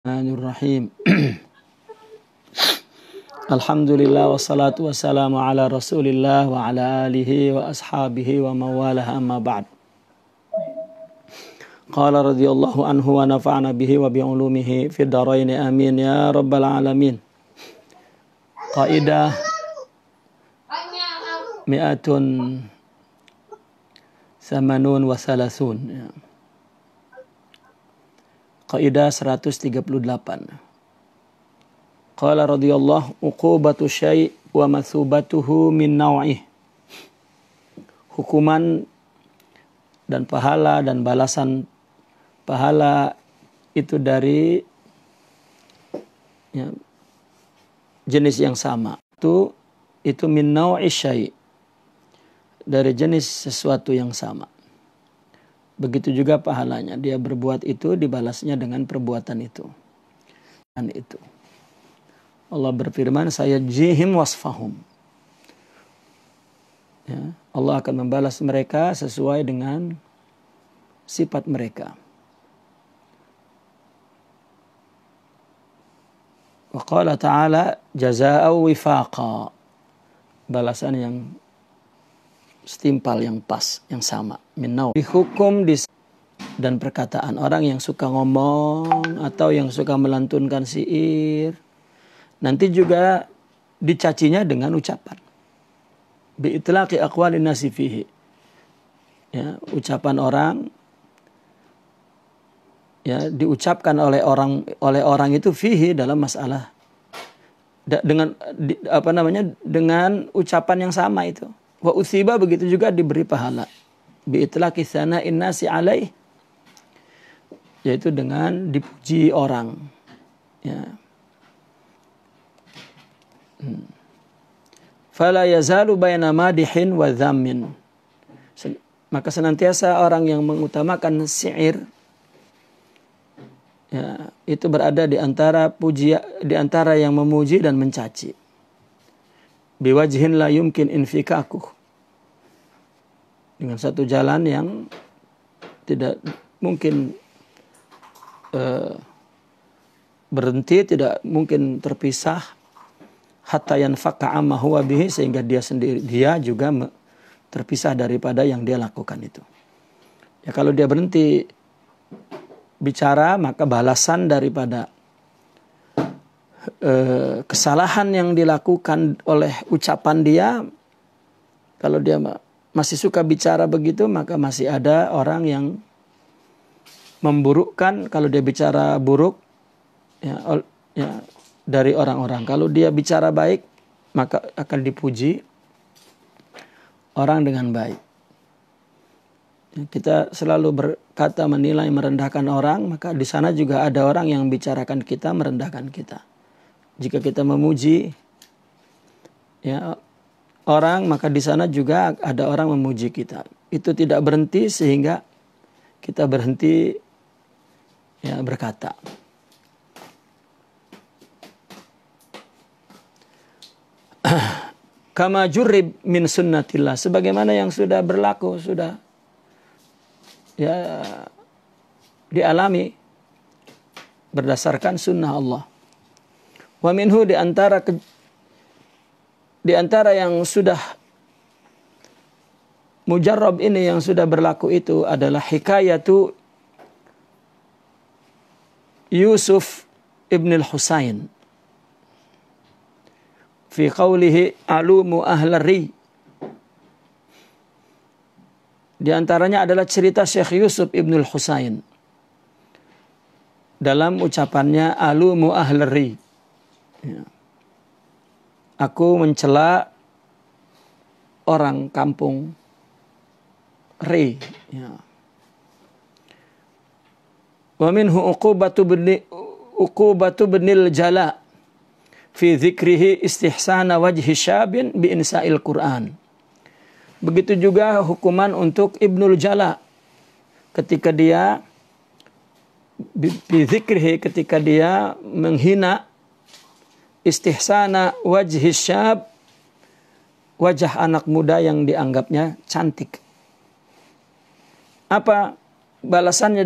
Bismillahirrahmanirrahim. Alhamdulillah wassalatu wassalamu ala rasulillah wa ala alihi wa ashabihi wa mawalah amma ba'd. Qala radhiyallahu anhu wa nafa'ana bihi wa bi'ulumihi fid dharain amin ya rabbal alamin. Qaidah mi'atun samanun wa salasun. Qaidah 138. Qala radhiyallahu uqubatu syai' wa mathubatuhu min naw'ih. Hukuman dan pahala dan balasan pahala itu dari jenis yang sama. Itu min naw'i syai', dari jenis sesuatu yang sama. Begitu juga pahalanya. Dia berbuat itu, dibalasnya dengan perbuatan itu. Dan itu. Allah berfirman, saya jihim wasfahum. Ya, Allah akan membalas mereka sesuai dengan sifat mereka. Wa qala ta'ala jazaa'u wifaqa. Balasan yang setimpal, yang pas, yang sama. Minnaw. Dihukum dan perkataan orang yang suka ngomong atau yang suka melantunkan syair. Nanti juga dicacinya dengan ucapan. Bi'itlaqi aqwalin nasi fihi. Ya, ucapan orang ya diucapkan oleh orang itu fihi dalam masalah dengan dengan ucapan yang sama itu. Wa utsiba, begitu juga diberi pahala. Bi'itlaqi sana'in nasi alaih, yaitu dengan dipuji orang. Ya. Fala yazalu baina madihin wa dhammin. Maka senantiasa orang yang mengutamakan syair ya, itu berada di antara yang memuji dan mencaci. Biwajhin la yumkin infikakuh, dengan satu jalan yang tidak mungkin berhenti, tidak mungkin terpisah, hatta yanfaqa amma huwa bihi, sehingga dia juga terpisah daripada yang dia lakukan itu. Ya, kalau dia berhenti bicara, maka balasan daripada kesalahan yang dilakukan oleh ucapan dia, kalau dia masih suka bicara begitu, maka masih ada orang yang memburukkan kalau dia bicara buruk ya, dari orang-orang. Kalau dia bicara baik, maka akan dipuji orang dengan baik. Kita selalu berkata menilai, merendahkan orang, maka di sana juga ada orang yang bicarakan kita, merendahkan kita. Jika kita memuji ya orang, maka di sana juga ada orang memuji kita. Itu tidak berhenti sehingga kita berhenti ya berkata. Kama jurrib min sunnatillah, sebagaimana yang sudah berlaku, sudah ya dialami berdasarkan sunnah Allah. Wa minhu, di antara yang sudah mujarrab ini, yang sudah berlaku itu adalah hikayatu Yusuf ibn al-Husain fi qawlihi alumu ahlari. Di antaranya adalah cerita Syekh Yusuf ibn al-Husain dalam ucapannya alumu ahlari. Ya. Aku mencela orang kampung Ri. Ya. Wa minhu uqubatu binil jala fi dzikrihi istihsana wajhi syabin bi insa'il Qur'an. Begitu juga hukuman untuk Ibnul Jala ketika dia bi dzikrihi, ketika dia menghina istihsana wajhi syab, wajah anak muda yang dianggapnya cantik. Apa balasannya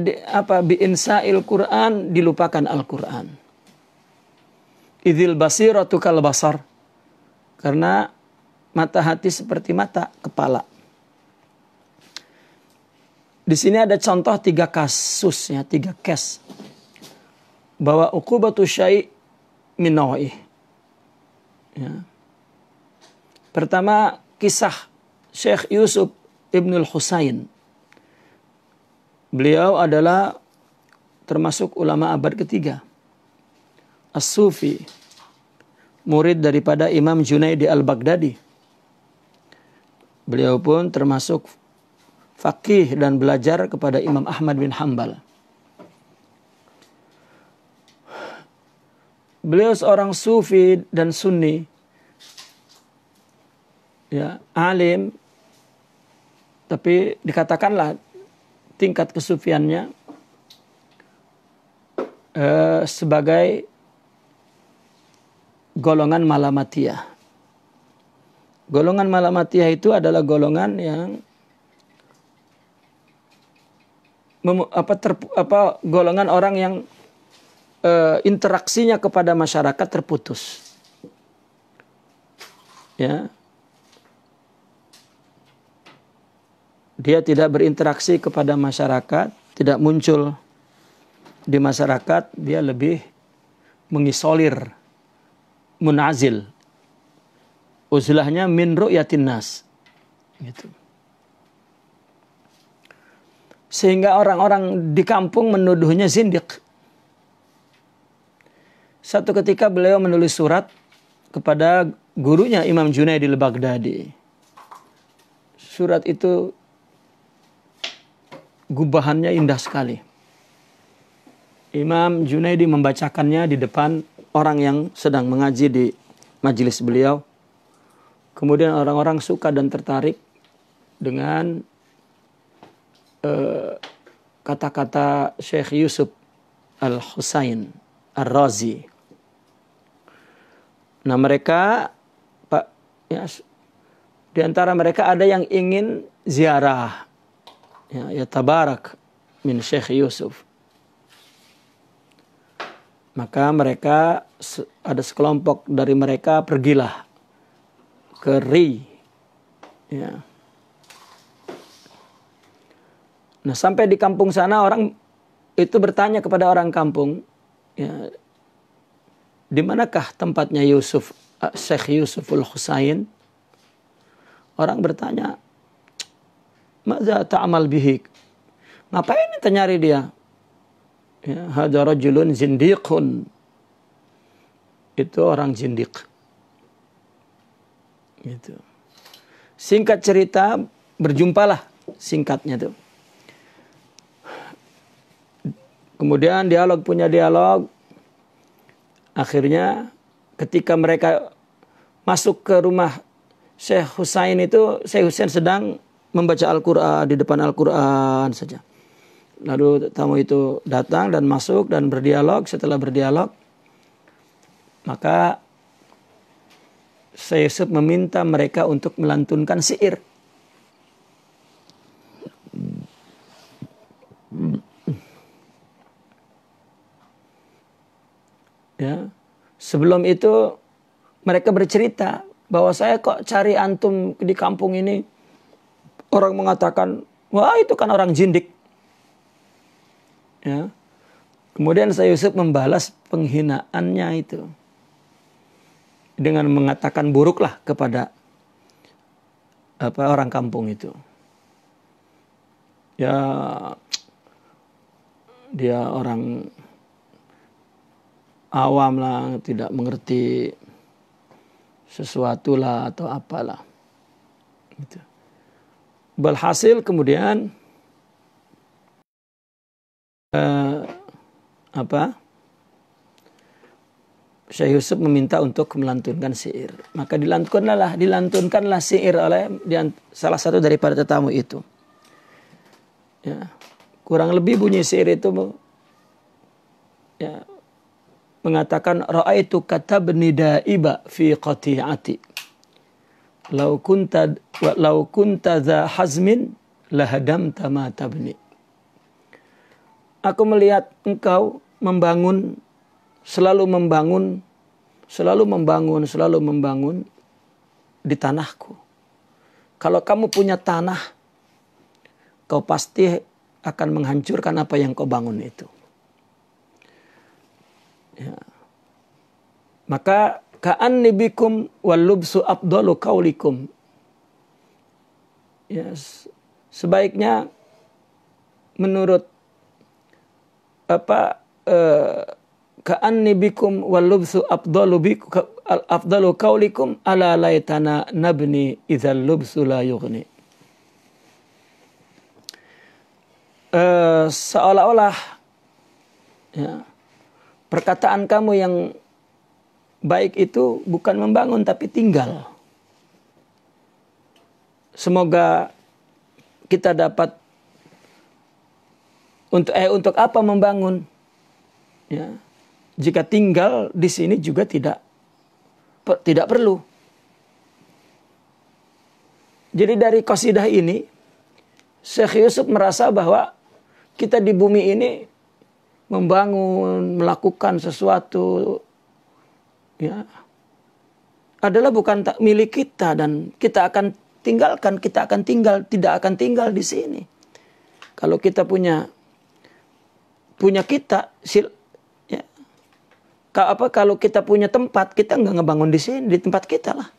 bi insa'il Quran, dilupakan Al-Quran. Idzil basiratu kal basar. Karena mata hati seperti mata kepala. Di sini ada contoh 3 kasus, ya, 3 case. Bahwa uqubatu syai' min naw'ih. Ya. Pertama, kisah Syekh Yusuf Ibnul Husain. Beliau adalah termasuk ulama abad ketiga. As-Sufi. Murid daripada Imam Junaidi al-Baghdadi. Beliau pun termasuk faqih dan belajar kepada Imam Ahmad bin Hanbal. Beliau seorang sufi dan sunni. Ya, alim, tapi dikatakanlah tingkat kesufiannya sebagai golongan malamatiyah. Golongan malamatiyah itu adalah golongan yang golongan orang yang interaksinya kepada masyarakat terputus. Ya. Dia tidak berinteraksi kepada masyarakat, tidak muncul di masyarakat, dia lebih mengisolir, munazil. Uzlahnya min ru'yatin nas. Gitu. Sehingga orang-orang di kampung menuduhnya zindiq. Satu ketika beliau menulis surat kepada gurunya Imam Junaidi al-Baghdadi. Surat itu gubahannya indah sekali. Imam Junaidi membacakannya di depan orang yang sedang mengaji di majelis beliau. Kemudian orang-orang suka dan tertarik dengan kata-kata Syekh Yusuf Al-Husain Ar-Razi. Nah, mereka, Pak, ya, di antara mereka ada yang ingin ziarah. Ya tabarak min Syekh Yusuf. Maka mereka, ada sekelompok dari mereka pergilah ke Ri. Ya. Nah, sampai di kampung sana orang itu bertanya kepada orang kampung, ya, di manakah tempatnya Yusuf, Syekh Yusuful Husain? Orang bertanya, "Madza ta'mal bihi?" Ngapain kita nyari dia? Ya, hadza rajulun zindiqun. Itu orang zindiq. Gitu. Singkat cerita, berjumpalah singkatnya tuh. Kemudian punya dialog. Akhirnya ketika mereka masuk ke rumah Syekh Husain itu, Syekh Husain sedang membaca Al-Quran, di depan Al-Quran saja. Lalu tamu itu datang dan masuk dan berdialog. Setelah berdialog, maka Syekh Yusuf meminta mereka untuk melantunkan syair. Ya. Sebelum itu mereka bercerita bahwa saya kok cari antum di kampung ini. Orang mengatakan, wah itu kan orang jindik. Ya. Kemudian Syekh Yusuf membalas penghinaannya itu dengan mengatakan buruklah kepada orang kampung itu. Ya, dia orang awam lah, tidak mengerti sesuatu lah atau apalah. Gitu. Balhasil kemudian Syekh Yusuf meminta untuk melantunkan syair. Maka dilantunkanlah syair oleh salah satu daripada tetamu itu. Ya, kurang lebih bunyi syair itu ya, mengatakan ra'aitu katabni da'iba fi qati'ati. Lau kunta dha hazmin lahadamta ma tabni. aku melihat engkau membangun, selalu membangun di tanahku. Kalau kamu punya tanah, kau pasti akan menghancurkan apa yang kau bangun itu. Ya. Maka ka'anni bikum wal lubsu afdalu qaulikum. Ya, sebaiknya menurut ka'anni bikum wal lubsu afdalu qaulikum ala laitana nabni idzal lubsu la yughni. Seolah-olah ya, perkataan kamu yang baik itu bukan membangun tapi tinggal. Semoga kita dapat untuk apa membangun? Ya. Jika tinggal di sini juga tidak perlu. Jadi dari qasidah ini Syekh Yusuf merasa bahwa kita di bumi ini membangun, melakukan sesuatu ya adalah bukan milik kita dan kita akan tinggalkan, tidak akan tinggal di sini. Kalau kita punya kita, ya, kalau kita punya tempat, kita nggak ngebangun di sini, di tempat kita lah.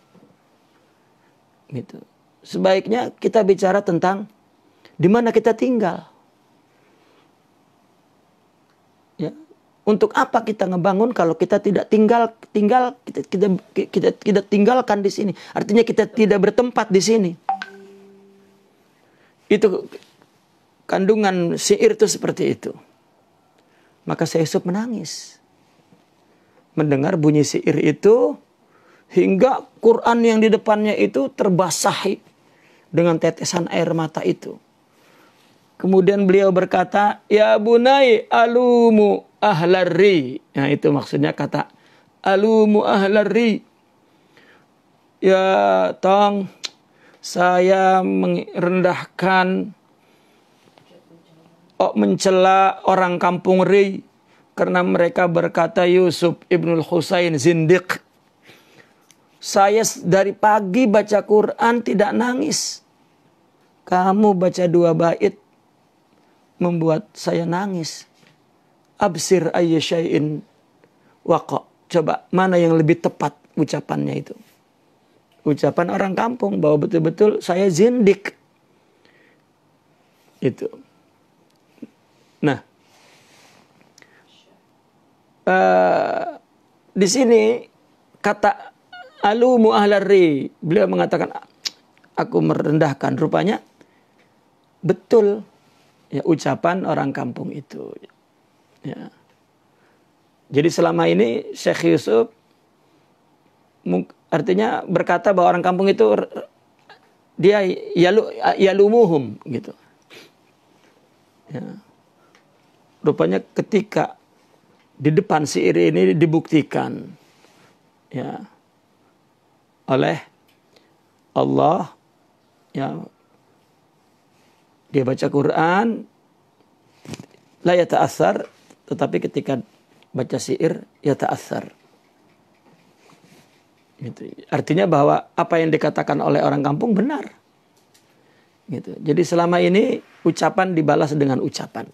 Gitu. Sebaiknya kita bicara tentang di mana kita tinggal. Ya. Untuk apa kita ngebangun kalau kita tidak kita tinggalkan di sini? Artinya kita tidak bertempat di sini. Itu kandungan syair itu seperti itu. Maka Syekh Yusuf menangis mendengar bunyi syair itu hingga Quran yang di depannya itu terbasahi dengan tetesan air mata itu. Kemudian beliau berkata, ya bunai alumu ahlarri. Nah itu maksudnya kata alumu ahlarri. Ya tong, saya merendahkan, mencela orang kampung Ri. Karena mereka berkata Yusuf ibnul Husain zindiq. Saya dari pagi baca Quran tidak nangis. Kamu baca 2 bait membuat saya nangis. Absir ayya syai'in waqa. Coba mana yang lebih tepat ucapannya itu. Ucapan orang kampung bahwa betul-betul saya zindik. Itu. Nah. Di sini kata alumu ahlarri. Beliau mengatakan aku merendahkan. Rupanya betul. Ya, ucapan orang kampung itu. Ya. Jadi selama ini Syekh Yusuf artinya berkata bahwa orang kampung itu dia yalumuhum gitu. Ya. Rupanya ketika di depan syair ini dibuktikan ya oleh Allah ya. Dia baca Quran, la yata'athar, tetapi ketika baca syair, yata'athar. Gitu. Artinya bahwa apa yang dikatakan oleh orang kampung benar. Gitu. Jadi selama ini ucapan dibalas dengan ucapan.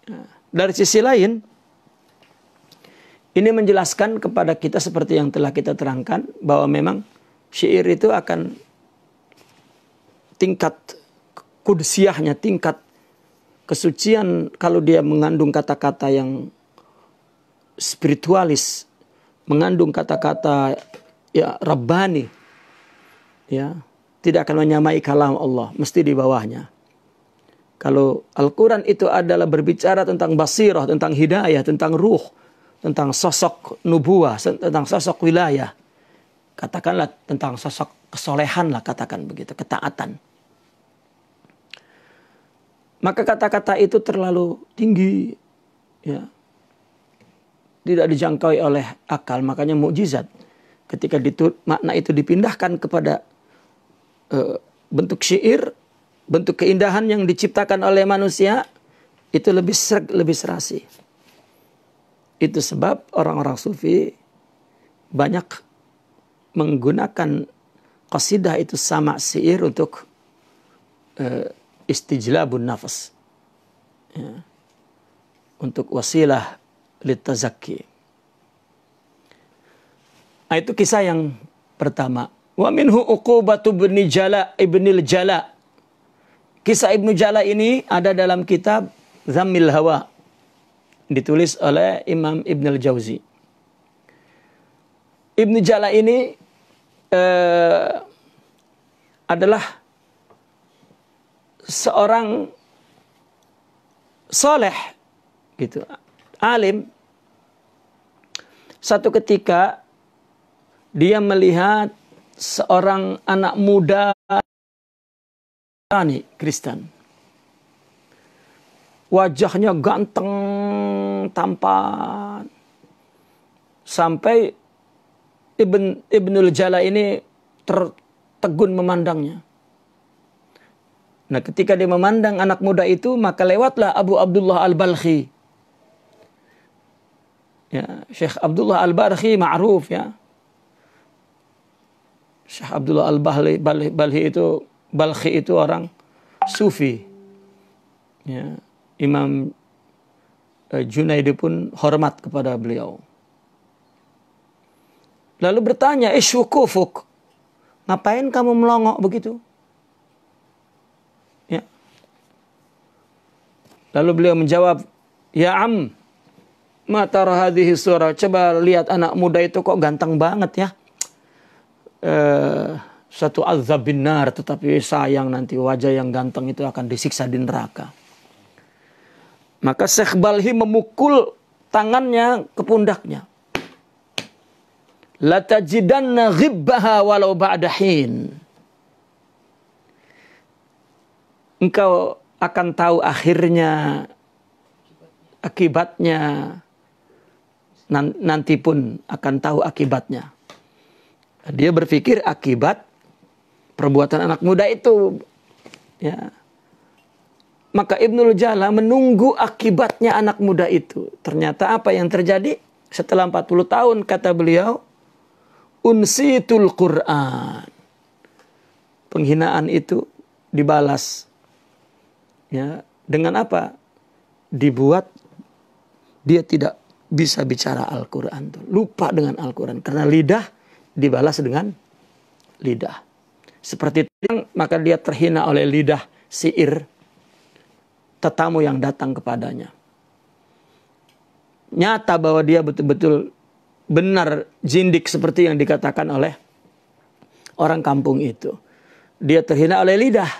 Nah, dari sisi lain, ini menjelaskan kepada kita seperti yang telah kita terangkan, bahwa memang syair itu akan tingkat kudsiyahnya, tingkat kesucian kalau dia mengandung kata-kata yang spiritualis, mengandung kata-kata ya rabbani, ya tidak akan menyamai kalam Allah, mesti di bawahnya. Kalau Al-Quran itu adalah berbicara tentang basirah, tentang hidayah, tentang ruh, tentang sosok nubuah, tentang sosok wilayah, katakanlah tentang sosok kesolehan lah, katakan begitu, ketaatan. Maka kata-kata itu terlalu tinggi, ya, tidak dijangkau oleh akal, makanya mukjizat. Ketika makna itu dipindahkan kepada bentuk syair, bentuk keindahan yang diciptakan oleh manusia itu lebih sreg, lebih serasi. Itu sebab orang-orang sufi banyak menggunakan qasidah itu sama syair untuk istijlabun nafas. Ya. Untuk wasilah litazakki. Nah, itu kisah yang pertama. Wa minhu uqubatu ibnil Jala. Kisah Ibnu Jala ini ada dalam kitab Zammil Hawa. Ditulis oleh Imam Ibn al-Jauzi. Ibnu Jala ini adalah seorang soleh, gitu, alim. Satu ketika dia melihat seorang anak muda Kristen. Wajahnya ganteng, tampan. Sampai Ibnul Jala ini tertegun memandangnya. Nah, ketika dia memandang anak muda itu, maka lewatlah Abu Abdullah Al-Balkhi. Ya, Syekh Abdullah Al-Balkhi ma'ruf, ya. Syekh Abdullah Balkhi itu orang sufi. Ya, Imam Junaidi pun hormat kepada beliau. Lalu bertanya, "Isyukufuk, ngapain kamu melongok begitu?" Ya. Lalu beliau menjawab, "Ya am, ma tara hadhihi surah." Coba lihat anak muda itu kok ganteng banget ya. Satu azab binar, tetapi sayang nanti wajah yang ganteng itu akan disiksa di neraka. Maka Syekh Balhi memukul tangannya ke pundaknya. La tajidanna ghibbaha walau ba'da hin. Engkau akan tahu akhirnya, akibatnya, nanti pun akan tahu akibatnya. Dia berpikir akibat perbuatan anak muda itu. Ya. Maka Ibnul Jala menunggu akibatnya anak muda itu. Ternyata apa yang terjadi? Setelah 40 tahun, kata beliau, unsitul Qur'an. Penghinaan itu dibalas. Ya, dengan apa? Dibuat dia tidak bisa bicara Al-Quran. Lupa dengan Al-Quran. Karena lidah dibalas dengan lidah. Seperti itu, maka dia terhina oleh lidah syair tetamu yang datang kepadanya. Nyata bahwa dia betul-betul benar jindik seperti yang dikatakan oleh orang kampung itu. Dia terhina oleh lidah.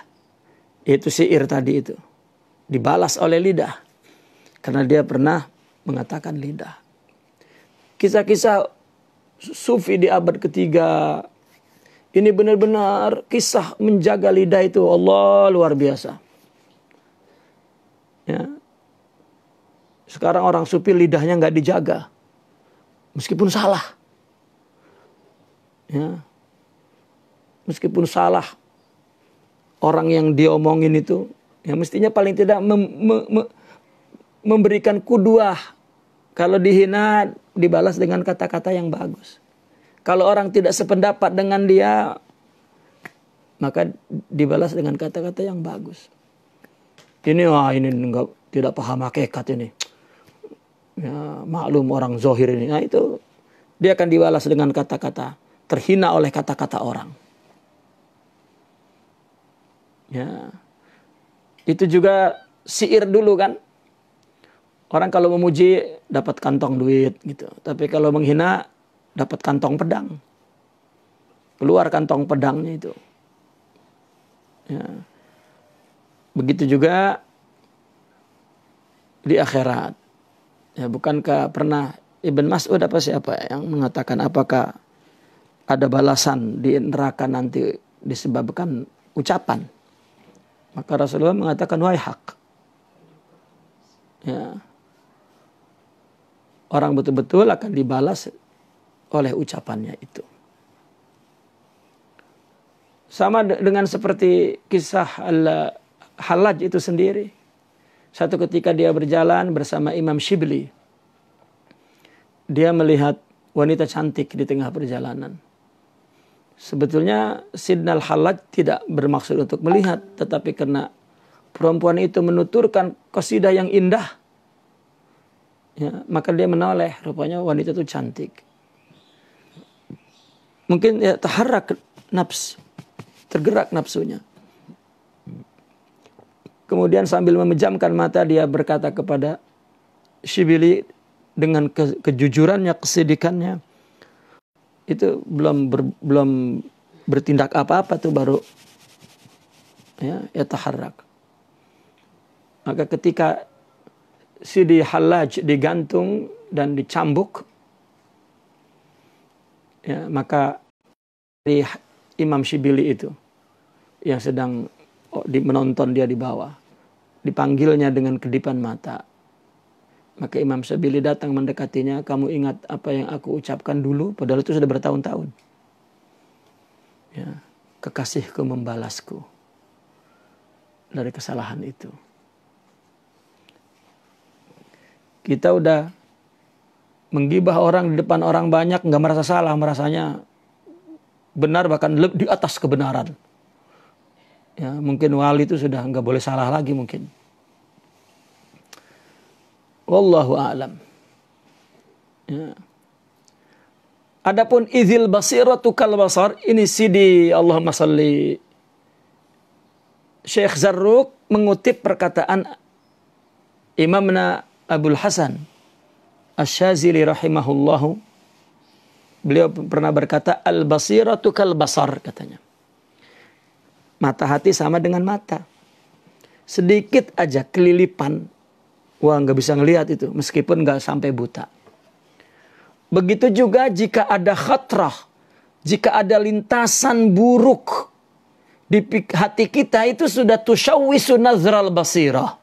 Itu syair tadi itu. Dibalas oleh lidah. Karena dia pernah mengatakan lidah. Kisah-kisah sufi di abad ketiga. Ini benar-benar kisah menjaga lidah itu. Allah, luar biasa. Ya. Sekarang orang sufi lidahnya nggak dijaga. Meskipun salah. Ya. Meskipun salah. Orang yang diomongin itu. Ya mestinya paling tidak memberikan kuduah. Kalau dihina dibalas dengan kata-kata yang bagus. Kalau orang tidak sependapat dengan dia, maka dibalas dengan kata-kata yang bagus. Ini tidak paham hakikat ini. Ya, maklum orang zohir ini. Nah itu dia akan dibalas dengan kata-kata, terhina oleh kata-kata orang. Ya, itu juga syair dulu kan. Orang kalau memuji dapat kantong duit gitu. Tapi kalau menghina dapat kantong pedang. Keluar kantong pedangnya itu. Ya. Begitu juga di akhirat. Ya, bukankah pernah Ibn Mas'ud apa siapa yang mengatakan apakah ada balasan di neraka nanti disebabkan ucapan? Maka Rasulullah mengatakan waihak. Ya. Orang betul-betul akan dibalas oleh ucapannya itu. Sama dengan seperti kisah Al-Hallaj itu sendiri. Satu ketika dia berjalan bersama Imam Shibli. Dia melihat wanita cantik di tengah perjalanan. Sebetulnya Sidna Al-Hallaj tidak bermaksud untuk melihat. Tetapi karena perempuan itu menuturkan qasidah yang indah, ya, maka dia menoleh. Rupanya wanita itu cantik. Mungkin ya, taharrak nafs, tergerak nafsunya. Kemudian sambil memejamkan mata dia berkata kepada Shibli dengan kejujurannya, kesedikannya, itu belum bertindak apa-apa tuh baru ya taharrak. Maka ketika Sidi Hallaj digantung dan dicambuk, ya, maka dari Imam Shibli itu yang sedang menonton dia di bawah, dipanggilnya dengan kedipan mata. Maka Imam Shibli datang mendekatinya, kamu ingat apa yang aku ucapkan dulu? Padahal itu sudah bertahun-tahun. Ya, kekasihku membalasku dari kesalahan itu. Kita udah menggibah orang di depan orang banyak, nggak merasa salah, merasanya benar, bahkan di atas kebenaran. Ya, mungkin wali itu sudah nggak boleh salah lagi mungkin. Wallahu a'lam. Ya. Adapun idzil basiratu kal basar, ini Sidi Allahumma salli Syekh Zarruq mengutip perkataan Imamna Abul Hasan Asy-Syadzili rahimahullahu. Beliau pernah berkata, al-basiratu kal basar, katanya. Mata hati sama dengan mata. Sedikit aja kelilipan, wah nggak bisa ngelihat itu, meskipun nggak sampai buta. Begitu juga jika ada khatrah, jika ada lintasan buruk di hati kita, itu sudah tusyawwisu nazral basirah.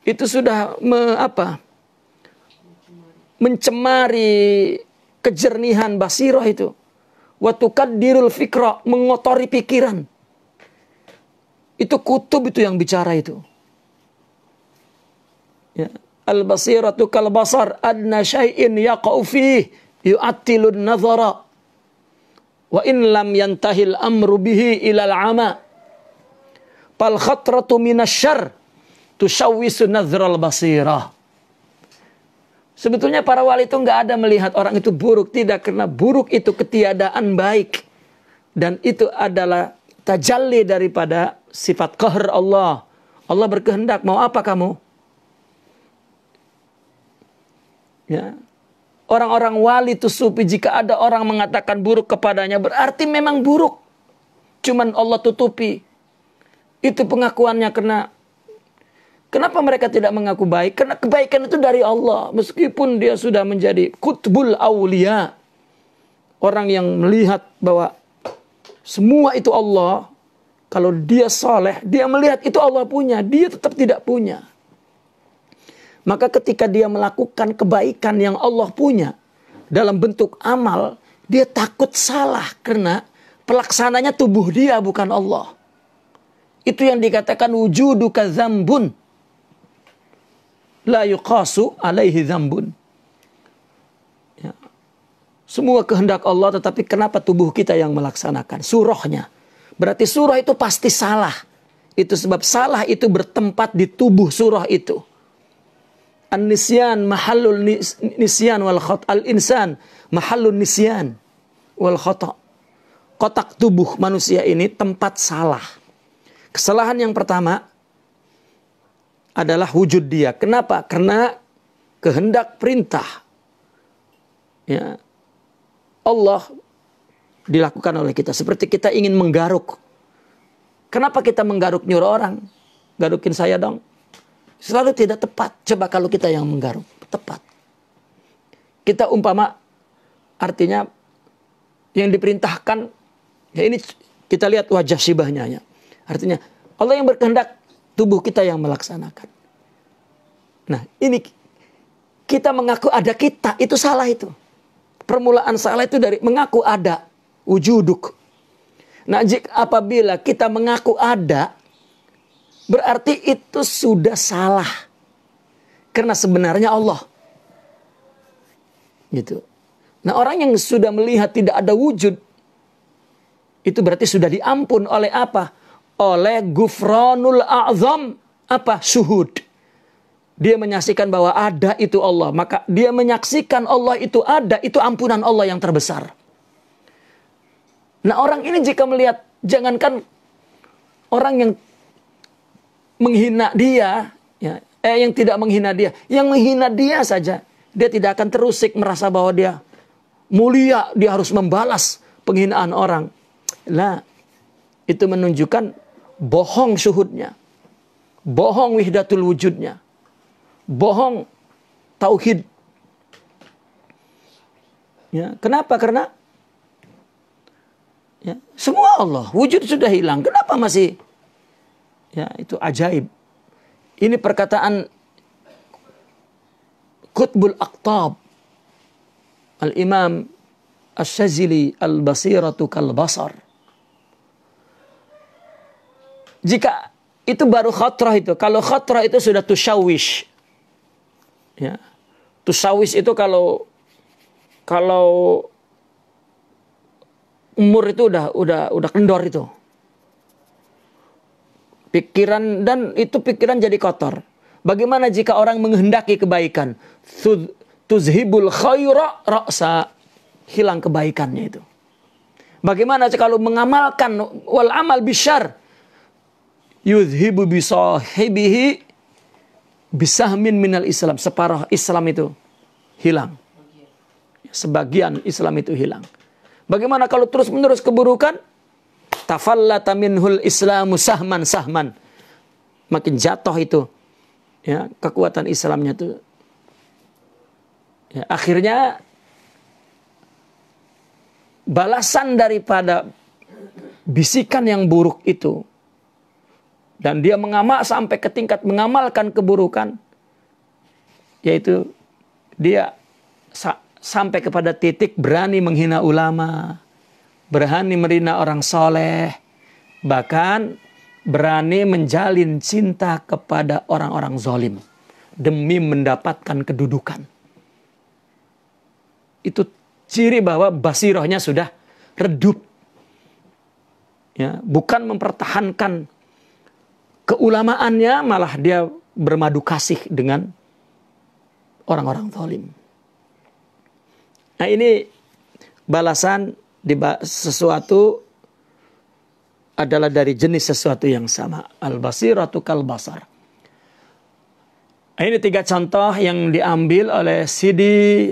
Itu sudah mencemari kejernihan basirah itu. Wa tukaddirul fikra, mengotori pikiran. Itu kutub itu yang bicara itu. Ya. Al-basiratu kal basar, adna syai'in yaqa'u fih yu'attilun nazara. Wa in lam yantahil amru bihi ilal ama. Fal khatratu minasyarr tusyawwisu nazral basirah. Sebetulnya para wali itu nggak ada melihat orang itu buruk. Tidak, karena buruk itu ketiadaan baik. Dan itu adalah tajalli daripada sifat qahr Allah. Allah berkehendak, mau apa kamu? Ya. Orang-orang wali itu sufi, jika ada orang mengatakan buruk kepadanya, berarti memang buruk. Cuman Allah tutupi. Itu pengakuannya. Kenapa mereka tidak mengaku baik? Karena kebaikan itu dari Allah. Meskipun dia sudah menjadi kutbul awliya. Orang yang melihat bahwa semua itu Allah. Kalau dia soleh, dia melihat itu Allah punya. Dia tetap tidak punya. Maka ketika dia melakukan kebaikan yang Allah punya dalam bentuk amal, dia takut salah. Karena pelaksananya tubuh dia, bukan Allah. Itu yang dikatakan wujuduka zambun. La yuqasu alaihi zambun. Ya. Semua kehendak Allah, tetapi kenapa tubuh kita yang melaksanakan? Surahnya. Berarti surah itu pasti salah. Itu sebab salah itu bertempat di tubuh surah itu. An-nisyan mahallul nisyan wal khata. Al-insan mahallun nisyan wal khata. Kotak tubuh manusia ini tempat salah. Kesalahan yang pertama adalah wujud dia. Kenapa? Karena kehendak perintah. Ya. Allah dilakukan oleh kita. Seperti kita ingin menggaruk. Kenapa kita menggaruk nyuruh orang? Garukin saya dong. Selalu tidak tepat. Coba kalau kita yang menggaruk. Tepat. Kita umpama, artinya yang diperintahkan, ya ini kita lihat wajah syibahnya. Ya. Artinya Allah yang berkehendak, tubuh kita yang melaksanakan. Nah, ini kita mengaku ada kita, itu salah itu. Permulaan salah itu dari mengaku ada, wujuduk. Nah, apabila kita mengaku ada, berarti itu sudah salah. Karena sebenarnya Allah. Gitu. Nah, orang yang sudah melihat tidak ada wujud, itu berarti sudah diampun oleh apa? Oleh Ghufranul A'zam. Apa? Syuhud. Dia menyaksikan bahwa ada itu Allah. Maka dia menyaksikan Allah itu ada, itu ampunan Allah yang terbesar. Nah, orang ini jika melihat, jangankan orang yang menghina dia, ya, yang tidak menghina dia, yang menghina dia saja, dia tidak akan terusik merasa bahwa dia mulia, dia harus membalas penghinaan orang. Nah, itu menunjukkan bohong syuhudnya, bohong wihdatul wujudnya, bohong tauhid. Ya, kenapa? Karena ya, semua Allah, wujud sudah hilang. Kenapa masih? Ya, itu ajaib. Ini perkataan Qutbul Aqtab, Al-Imam Asy-Syadzili, Al-Basiratu Kal-Basar. Jika itu baru khatrah itu. Kalau khatrah itu sudah tusyawish. Ya. Tusyawish itu kalau umur itu udah kendor itu. Pikiran, dan itu pikiran jadi kotor. Bagaimana jika orang menghendaki kebaikan? Tuzhibul khaira ra'sa. Hilang kebaikannya itu. Bagaimana kalau mengamalkan wal amal bisyar? Yuzhibu bisahibihi bisahmin minal Islam. Separuh Islam itu hilang. Sebagian Islam itu hilang. Bagaimana kalau terus-menerus keburukan? Tafallata minhul Islamu sahman. Makin jatuh itu. Ya, kekuatan Islamnya itu. Ya, akhirnya balasan daripada bisikan yang buruk itu, dan dia sampai ke tingkat mengamalkan keburukan, yaitu dia sampai kepada titik berani menghina ulama, berani menghina orang soleh, bahkan berani menjalin cinta kepada orang-orang zalim demi mendapatkan kedudukan. Itu ciri bahwa basirohnya sudah redup. Ya, bukan mempertahankan keulamaannya, malah dia bermadu kasih dengan orang-orang zalim. Nah, ini balasan sesuatu adalah dari jenis sesuatu yang sama. Al-basiratu kal-basar. Ini 3 contoh yang diambil oleh Sidi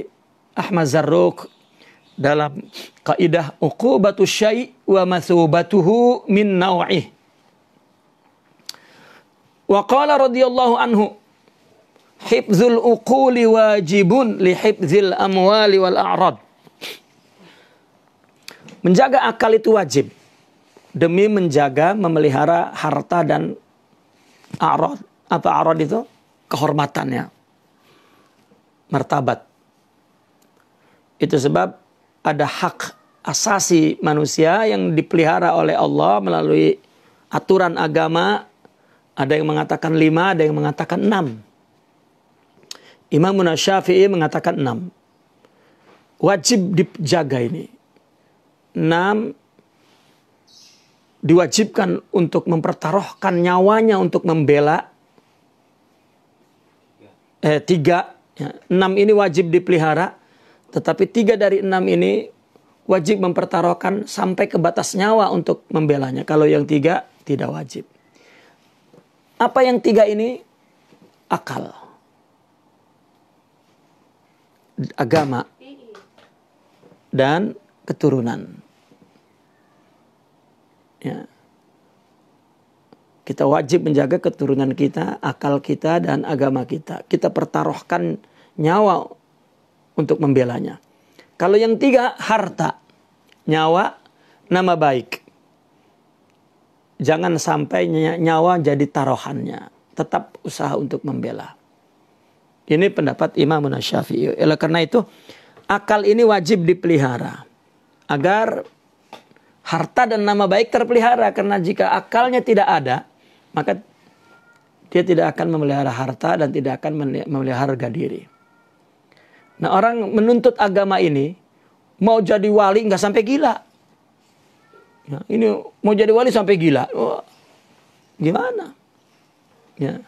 Ahmad Zarruq dalam kaidah uqubatu syai' wa mathubatuhu min naw'ih. Wa qala radhiyallahu anhu, hifdzul uquli wajibun li hifdzil amwali wal a'rad. Menjaga akal itu wajib demi menjaga, memelihara harta dan a'rad. Apa a'rad itu? Kehormatannya, martabat. Itu sebab ada hak asasi manusia yang dipelihara oleh Allah melalui aturan agama. Ada yang mengatakan 5, ada yang mengatakan 6. Imam Syafi'i mengatakan 6. Wajib dijaga ini. 6 diwajibkan untuk mempertaruhkan nyawanya untuk membela. 3, ya, 6 ini wajib dipelihara. Tetapi 3 dari 6 ini wajib mempertaruhkan sampai ke batas nyawa untuk membelanya. Kalau yang 3 tidak wajib. Apa yang 3 ini? Akal, agama, dan keturunan. Ya. Kita wajib menjaga keturunan kita, akal kita, dan agama kita. Kita pertaruhkan nyawa untuk membelanya. Kalau yang 3, harta, nyawa, nama baik. Jangan sampai nyawa jadi taruhannya. Tetap usaha untuk membela. Ini pendapat Imam Syafi'i. Oleh karena itu, akal ini wajib dipelihara agar harta dan nama baik terpelihara. Karena jika akalnya tidak ada, maka dia tidak akan memelihara harta dan tidak akan memelihara harga diri. Nah, orang menuntut agama ini mau jadi wali nggak sampai gila. Ya, ini mau jadi wali sampai gila. Oh, gimana? Ya.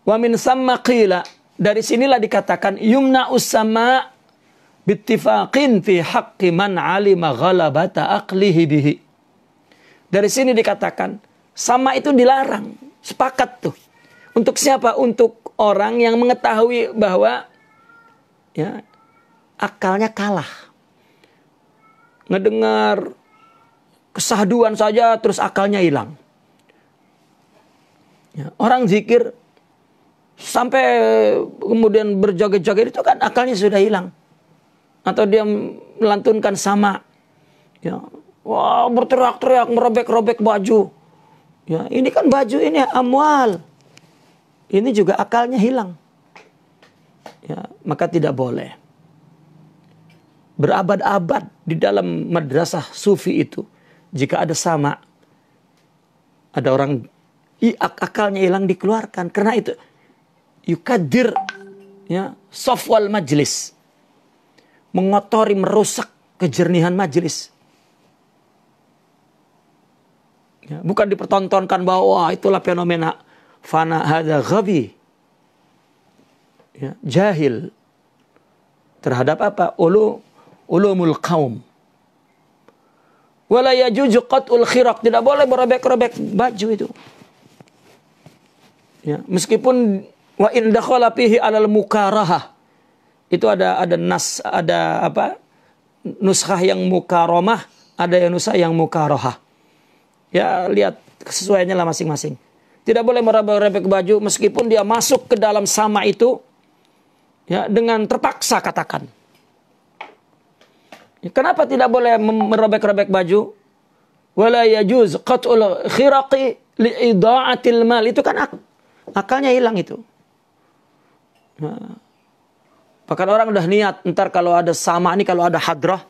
Wa min samma qila, dari sinilah dikatakan yumna usama bittifaqin fi haqqi man alima ghalabata aqlihi bihi. Dari sini dikatakan sama itu dilarang, sepakat tuh. Untuk siapa? Untuk orang yang mengetahui bahwa ya akalnya kalah. Ngedengar kesahduan saja terus akalnya hilang. Ya, orang zikir sampai kemudian berjoget-joget itu kan akalnya sudah hilang. Atau dia melantunkan sama. Ya, wah, berteriak-teriak, merobek-robek baju. Ya, ini kan baju ini amwal. Ini juga akalnya hilang. Ya, maka tidak boleh. Berabad-abad di dalam madrasah sufi itu, jika ada sama, ada orang akalnya hilang, dikeluarkan. Karena itu yukadir, ya, safwal majlis, mengotori, merusak kejernihan majlis. Ya, bukan dipertontonkan bahwa itulah fenomena fana hadza ghabi. Ya, jahil terhadap apa? Ulumul qaum. Wala yajuzu qat'ul khiraq, tidak boleh merobek-robek baju itu. Ya, meskipun wa in dakhala fihi alal mukarahah. Itu ada nas, ada apa? Nuskhah yang mukarramah, ada yang nuskhah yang mukarahah. Ya, lihat kesesuaiannya lah masing-masing. Tidak boleh merobek-robek baju meskipun dia masuk ke dalam sama itu ya dengan terpaksa, katakan. Ya, kenapa tidak boleh merobek-robek baju? Wala yajuz qat'ul khiraqi li'ida'atil mal. Itu kan akalnya hilang itu. Nah, bahkan orang udah niat ntar kalau ada sama nih, kalau ada hadrah,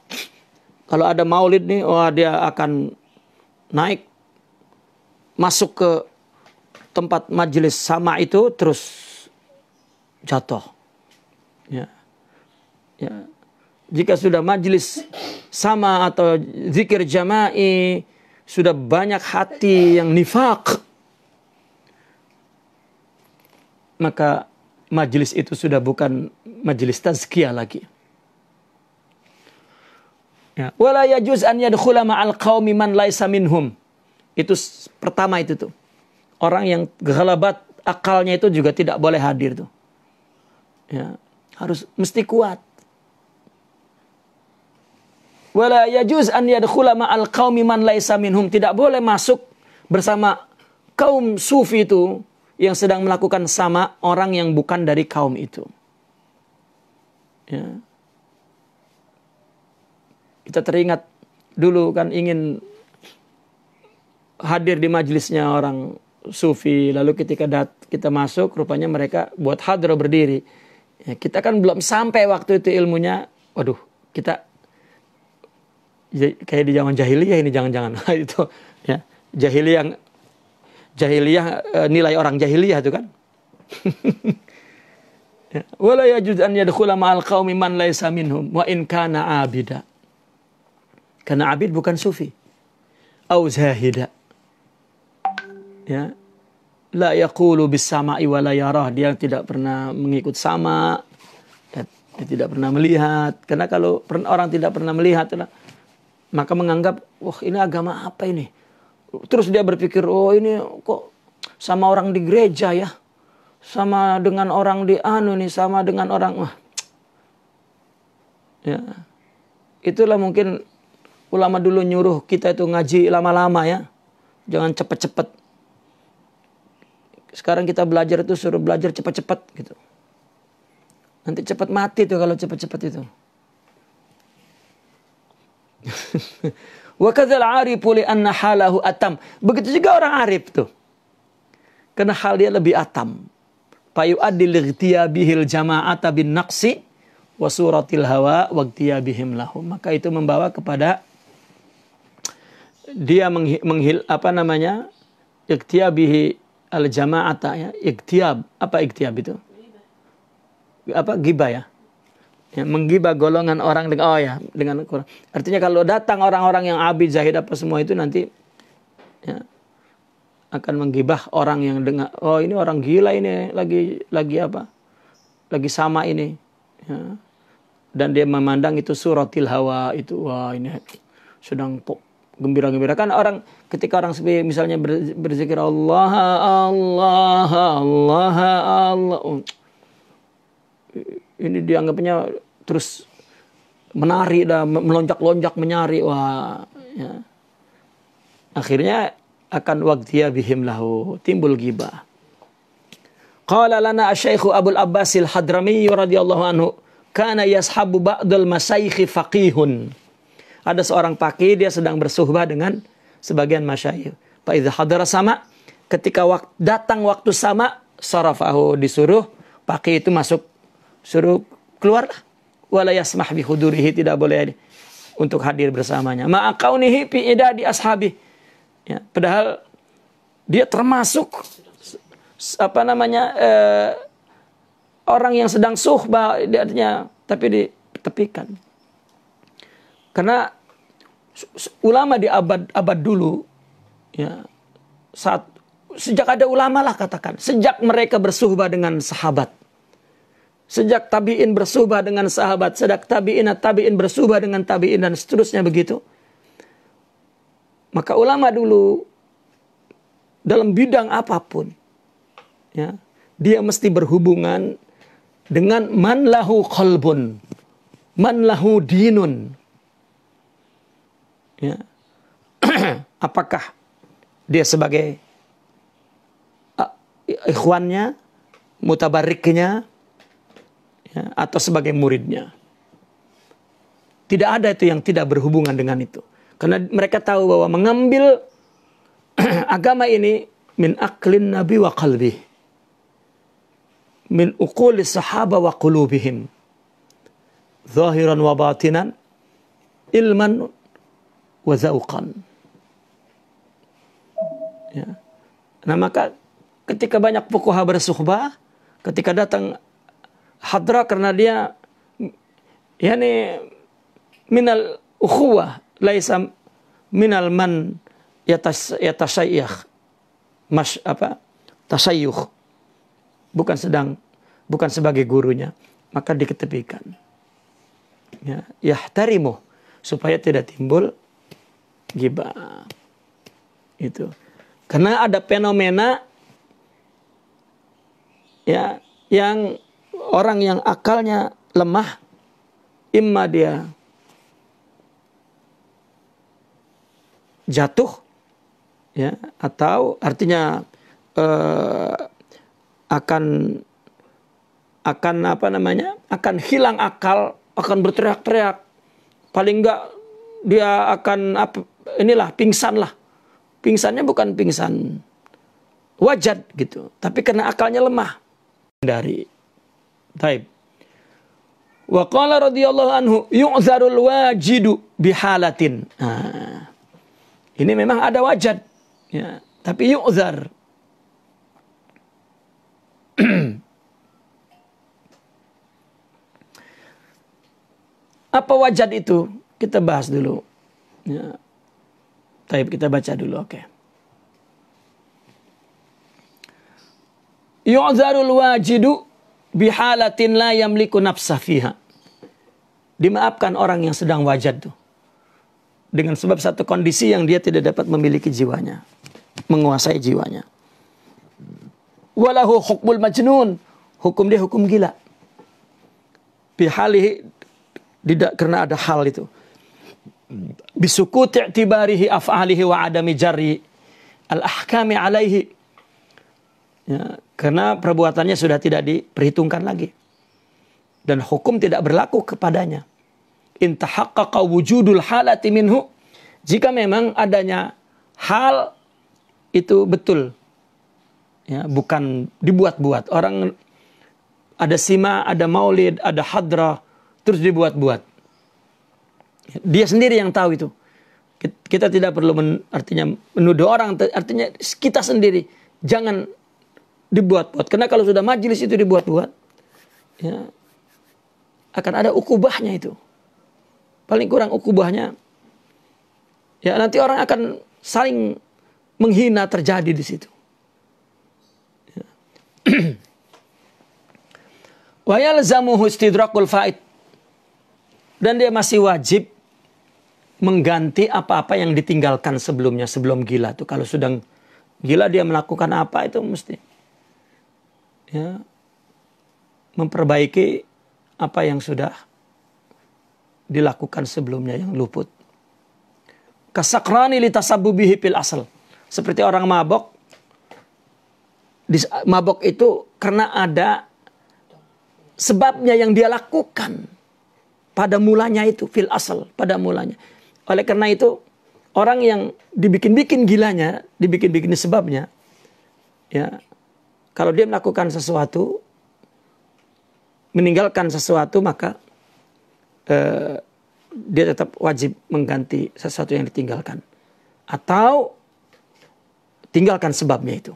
kalau ada maulid nih, wah dia akan naik masuk ke tempat majelis sama itu terus jatuh. Ya. Ya. Jika sudah majelis sama atau zikir jama'i, sudah banyak hati yang nifaq, maka majelis itu sudah bukan majelis tazkiyah lagi. Ya. Wala yajuz an yadkhula ma'al qaumi man laisa minhum. Itu pertama itu tuh. Orang yang ghalabat akalnya itu juga tidak boleh hadir tuh. Ya, harus mesti kuat. Wala yajuz an yadkhula ma'al qaumi man laisa minhum. Tidak boleh masuk bersama kaum sufi itu yang sedang melakukan sama orang yang bukan dari kaum itu. Ya. Kita teringat dulu kan ingin hadir di majelisnya orang sufi, lalu ketika kita masuk rupanya mereka buat hadrah berdiri. Ya, kita kan belum sampai waktu itu ilmunya. Waduh, kita kayak di zaman jahiliyah ini, jangan-jangan itu ya, jahiliyah nilai orang jahiliyah itu kan. Wala yajuz an yadkhula ma'al qaumi man laisa minhum wa in kana abida. Karena abid bukan sufi. Au zahida. Ya. La yaqulu bis sama'i wa la yarah. Dia tidak pernah mengikut sama. Dia tidak pernah melihat. Karena kalau orang tidak pernah melihat, maka menganggap, wah ini agama apa ini? Terus dia berpikir, oh ini kok sama orang di gereja ya? Sama dengan orang di nih, sama dengan orang. Ya. Itulah mungkin ulama dulu nyuruh kita itu ngaji lama-lama ya. Jangan cepet-cepet. Sekarang kita belajar itu suruh belajar cepet-cepet gitu. Nanti cepat mati tuh kalau cepet-cepet itu. Wa kadzal 'arifu li anna halahu atam. Begitu juga orang arif tuh. Karena hal dia lebih atam. Payu adil ightiyabihil jama'ata bin naqsi wa suratil hawa wa ightiyabihim lahum. Maka itu membawa kepada dia iktiabihi al jama'ata ya, iktiab. Apa iktiab itu? Apa ghibah ya? Ya, menggibah golongan orang dengan Quran. Artinya kalau datang orang-orang yang abid, zahid apa semua itu nanti ya, akan menggibah orang yang dengar, oh ini orang gila ini lagi apa? Lagi sama ini. Ya. Dan dia memandang itu suratil hawa itu, wah ini sedang gembira-gembira. Kan orang ketika orang sepi misalnya berzikir Allah Allah Allah Allah, ini dianggapnya terus menari dan melonjak-lonjak menyari, wah ya. Akhirnya akan waqtiya bihim lahu, timbul ghibah. Qala lana asy-syaikh Abul Abbas al-Hadrami radhiyallahu anhu, kana yashabu ba'dul masyayikh faqihun. Ada seorang faqih, dia sedang bersuhbah dengan sebagian masyayikh. Fa idza hadara sama, ketika datang waktu sama, sarafahu, disuruh faqih itu masuk, suruh keluarlah. Wala yasmah bi hudurihi, tidak boleh untuk hadir bersamanya. Ma'a kaunihi fi idadi ashabi. Ya, padahal dia termasuk orang yang sedang suhbah, artinya, tapi ditepikan. Karena ulama di abad dulu ya, sejak ada ulama lah katakan, sejak mereka bersuhbah dengan sahabat, sejak tabi'in bersuhbah dengan sahabat, sejak tabi'in bersuhbah dengan tabi'in dan seterusnya begitu. Maka ulama dulu dalam bidang apapun ya, dia mesti berhubungan dengan man lahu qalbun, man lahu dinun. Ya. Apakah dia sebagai ikhwannya, mutabariknya, ya, atau sebagai muridnya. Tidak ada itu yang tidak berhubungan dengan itu. Karena mereka tahu bahwa mengambil agama ini min aqlin nabi wa qalbih, min uqulis sahaba wa qulubihim, zahiran wa batinan, ilman wa zauqan. Ya. Nah maka ketika banyak fuqaha bersuhbah, ketika datang hadra, karena dia yani minal ukhuwah laisa minal man yatasayyakh tasayyukh, bukan sebagai gurunya, maka diketepikan. Ya, yahtarimu, supaya tidak timbul ghibah. Itu. Karena ada fenomena ya, yang orang yang akalnya lemah, imma dia jatuh ya, atau artinya akan hilang akal, akan berteriak-teriak, paling enggak dia akan pingsan lah. Pingsannya bukan pingsan wajad gitu, tapi karena akalnya lemah. Dari taib. Wa qala radhiyallahu anhu yu'zarul wajidu bihalatin. Nah, ini memang ada wajad ya, tapi yu'zar. Apa wajad itu? Kita bahas dulu. Ya. Taib, kita baca dulu, oke. Yu'zarul wajidu bihalatin la yamliku nafsah fiha. Dimaafkan orang yang sedang wajad tuh, dengan sebab satu kondisi yang dia tidak dapat memiliki jiwanya, menguasai jiwanya. Walahu hukmul majnun, hukum dia hukum gila. Bihalihi, karena ada hal itu. Bisukuti i'tibarihi af'alihi wa adami jarri al-ahkami alaihi. Ya, karena perbuatannya sudah tidak diperhitungkan lagi. Dan hukum tidak berlaku kepadanya. Intahaqqaqa wujudul halati minhu. Jika memang adanya hal itu betul. Ya, bukan dibuat-buat. Orang ada sima, ada maulid, ada hadrah, terus dibuat-buat. Dia sendiri yang tahu itu. Kita tidak perlu artinya menuduh orang, artinya kita sendiri jangan dibuat-buat. Karena kalau sudah majelis itu dibuat-buat, ya, akan ada ukubahnya itu. Paling kurang ukubahnya, ya nanti orang akan saling menghina terjadi di situ. Ya. Wa yalzamuhu istidrakul faid. Dan dia masih wajib mengganti apa-apa yang ditinggalkan sebelumnya, sebelum gila tuh. Kalau sudah gila dia melakukan apa itu mesti, ya, memperbaiki apa yang sudah dilakukan sebelumnya yang luput. Kasakrani litasabbubihi fil asal. Seperti orang mabok. Mabok itu karena ada sebabnya yang dia lakukan pada mulanya itu, fil asal, pada mulanya. Oleh karena itu, orang yang dibikin-bikin gilanya, dibikin-bikin sebabnya, ya, kalau dia melakukan sesuatu, meninggalkan sesuatu, maka dia tetap wajib mengganti sesuatu yang ditinggalkan. Atau tinggalkan sebabnya itu.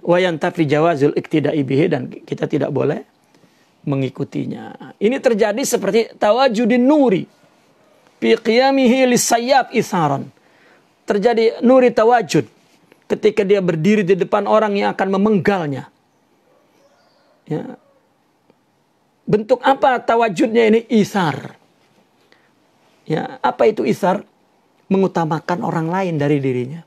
Wa yantafi jawazul iktida'i bihi, dan kita tidak boleh mengikutinya. Ini terjadi seperti tawajudin nuri fi qiyamihi lisayyab isaran. Terjadi nuri tawajud ketika dia berdiri di depan orang yang akan memenggalnya. Ya. Bentuk apa tawajudnya ini? Isar. Ya, apa itu isar? Mengutamakan orang lain dari dirinya.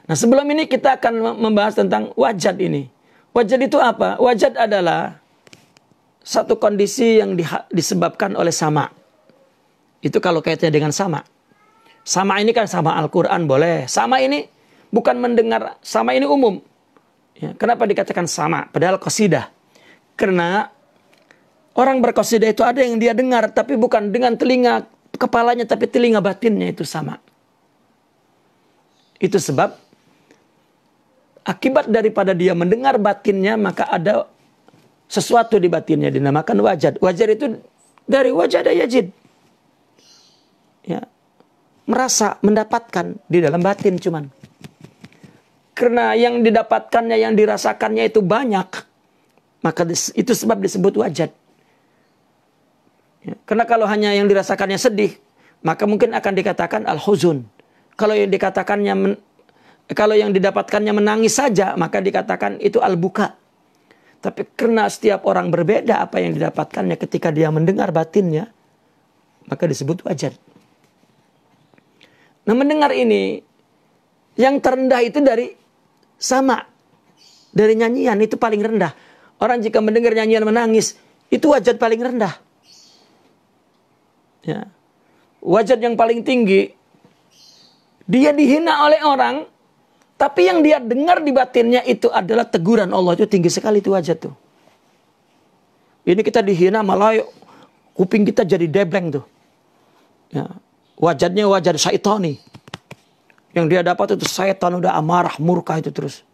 Nah, sebelum ini kita akan membahas tentang wajad ini. Wajad itu apa? Wajad adalah satu kondisi yang disebabkan oleh sama. Itu kalau kaitannya dengan sama. Sama ini kan sama Al-Quran boleh. Sama ini bukan mendengar. Sama ini umum. Ya, kenapa dikatakan sama? Padahal qasidah. Karena orang berqasidah itu ada yang dia dengar. Tapi bukan dengan telinga kepalanya. Tapi telinga batinnya itu sama. Itu sebab akibat daripada dia mendengar batinnya, maka ada sesuatu di batinnya dinamakan wajad. Wajad itu dari wajada yajid. Ya, merasa, mendapatkan di dalam batin cuman. Karena yang didapatkannya, yang dirasakannya itu banyak, maka itu sebab disebut wajad. Ya, karena kalau hanya yang dirasakannya sedih, maka mungkin akan dikatakan al-huzun. Kalau yang didapatkannya menangis saja, maka dikatakan itu al-buka. Tapi karena setiap orang berbeda apa yang didapatkannya ketika dia mendengar batinnya, maka disebut wajad. Nah, mendengar ini, yang terendah itu dari sama. Dari nyanyian, itu paling rendah. Orang jika mendengar nyanyian menangis, itu wajad paling rendah. Ya. Wajad yang paling tinggi, dia dihina oleh orang, tapi yang dia dengar di batinnya itu adalah teguran Allah. Itu tinggi sekali itu wajad tuh. Ini kita dihina malah kuping kita jadi debleng tuh. Ya. Wajadnya wajad syaitani. Yang dia dapat itu syaitan udah amarah, murka itu terus.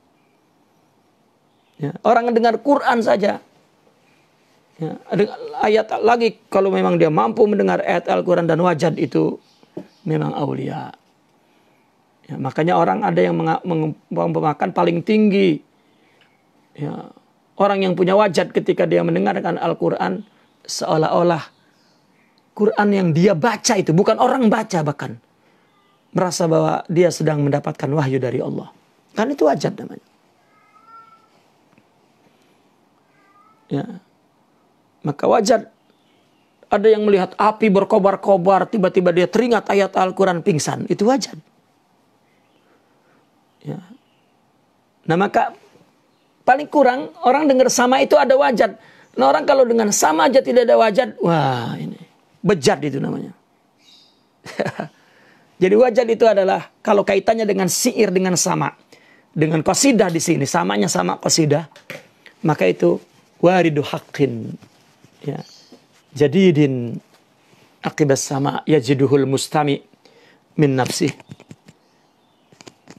Ya. Orang mendengar Quran saja. Ya. Ayat lagi kalau memang dia mampu mendengar ayat Al-Quran dan wajad itu memang aulia. Ya, makanya orang ada yang mengumpamakan paling tinggi. Ya, orang yang punya wajad ketika dia mendengarkan Al-Quran, seolah-olah Quran yang dia baca itu, bukan orang baca bahkan, merasa bahwa dia sedang mendapatkan wahyu dari Allah. Kan itu wajad namanya. Ya. Maka wajad, ada yang melihat api berkobar-kobar, tiba-tiba dia teringat ayat Al-Quran pingsan. Itu wajad. Ya. Nah, maka paling kurang orang dengar sama itu ada wajad. Nah, orang kalau dengan sama aja tidak ada wajad, wah ini bejat itu namanya. Jadi wajad itu adalah kalau kaitannya dengan syair, dengan sama, dengan qasidah di sini, samanya sama qasidah, maka itu waridu haqqin, ya, jadidin akibas sama yajiduhul mustami min nafsih.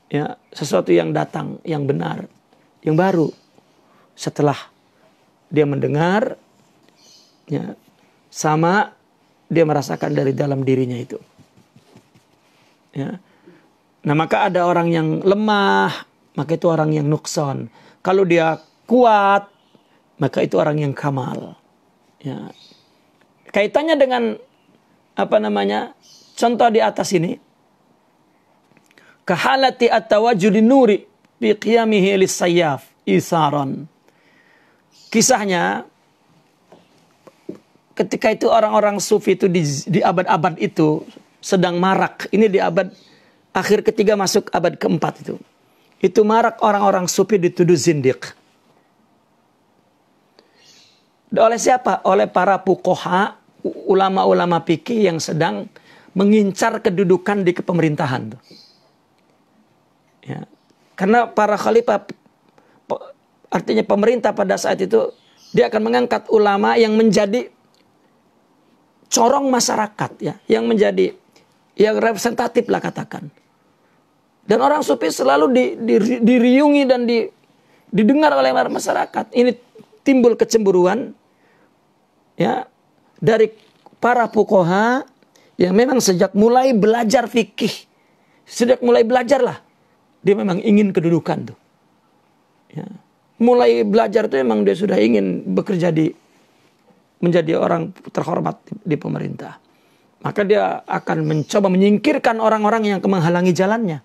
Ya, sesuatu yang datang, yang benar, yang baru setelah dia mendengar, ya, sama dia merasakan dari dalam dirinya itu. Ya. Nah, maka ada orang yang lemah, maka itu orang yang nukson. Kalau dia kuat, maka itu orang yang kamal. Ya. Kaitannya dengan contoh di atas ini, kahalati at-tawajjudi nuri bi qiyamihi lis-sayyaf isaran. Kisahnya ketika itu orang-orang sufi itu di abad-abad itu sedang marak. Ini di abad akhir ketiga masuk abad keempat itu. Itu marak orang-orang sufi dituduh zindiq. Oleh siapa? Oleh para fuqaha, ulama-ulama fikih yang sedang mengincar kedudukan di kepemerintahan. Ya. Karena para khalifah, artinya pemerintah pada saat itu, dia akan mengangkat ulama yang menjadi corong masyarakat, ya, yang menjadi yang representatif lah katakan. Dan orang sufi selalu diriungi dan didengar oleh masyarakat. Ini timbul kecemburuan, ya, dari para fuqaha yang memang sejak mulai belajar fikih, sejak mulai belajar lah, dia memang ingin kedudukan tuh. Ya. Mulai belajar tuh memang dia sudah ingin bekerja menjadi orang terhormat di pemerintah. Maka dia akan mencoba menyingkirkan orang-orang yang menghalangi jalannya.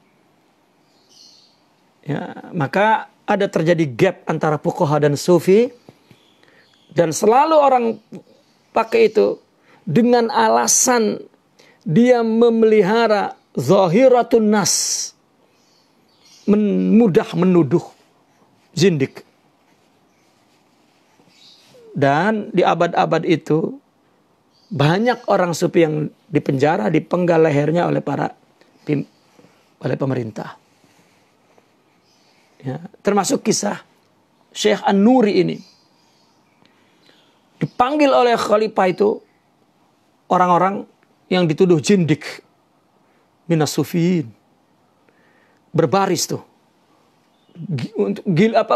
Ya, maka ada terjadi gap antara fuqaha dan sufi. Dan selalu orang pakai itu dengan alasan dia memelihara zahiratun nas. Mudah menuduh zindik. Dan di abad-abad itu banyak orang sufi yang dipenjara, dipenggal lehernya oleh pemerintah. Ya, termasuk kisah Syekh An-Nuri ini. Dipanggil oleh khalifah itu orang-orang yang dituduh zindik minas sufiin. Berbaris tuh.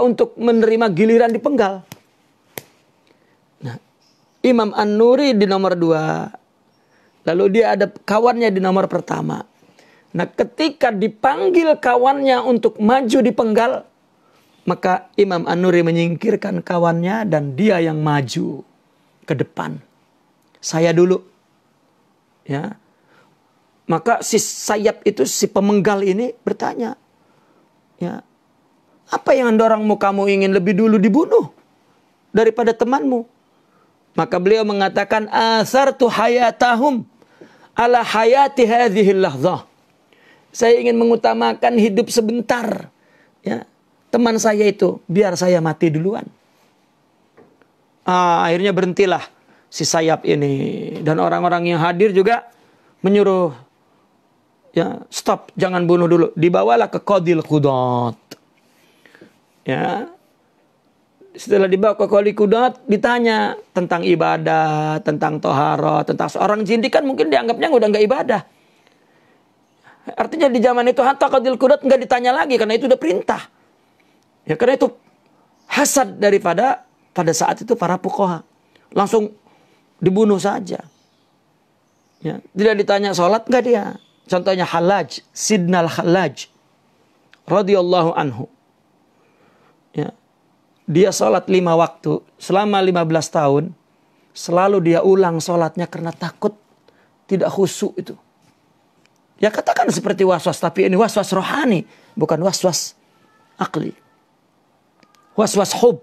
Untuk menerima giliran dipenggal. Nah, Imam An-Nuri di nomor 2. Lalu dia ada kawannya di nomor pertama. Nah, ketika dipanggil kawannya untuk maju dipenggal, maka Imam An-Nuri menyingkirkan kawannya dan dia yang maju ke depan. Saya dulu. Ya. Maka si sayap itu, si pemenggal ini bertanya, ya, apa yang mendorongmu kamu ingin lebih dulu dibunuh daripada temanmu? Maka beliau mengatakan, asartu hayatahum ala hayati hadhil lahzah. Saya ingin mengutamakan hidup sebentar, ya, teman saya itu, biar saya mati duluan. Akhirnya berhentilah si sayap ini. Dan orang-orang yang hadir juga menyuruh, ya, stop, jangan bunuh dulu. Dibawalah ke Qadil Qudat. Ya. Setelah dibawa ke Qadil Qudat, ditanya tentang ibadah, tentang tohara, tentang seorang zindik kan mungkin dianggapnya udah nggak ibadah. Artinya di zaman itu hatta Qadil Qudat nggak ditanya lagi karena itu udah perintah. Ya, karena itu hasad daripada pada saat itu para fuqaha. Langsung dibunuh saja. Ya, tidak ditanya sholat nggak dia. Contohnya Hallaj, Sidnal Hallaj radhiyallahu anhu. Ya. Dia sholat 5 waktu selama 15 tahun. Selalu dia ulang sholatnya karena takut tidak khusyuk itu. Ya, katakan seperti waswas, tapi ini waswas rohani, bukan waswas akli. Was-was hub.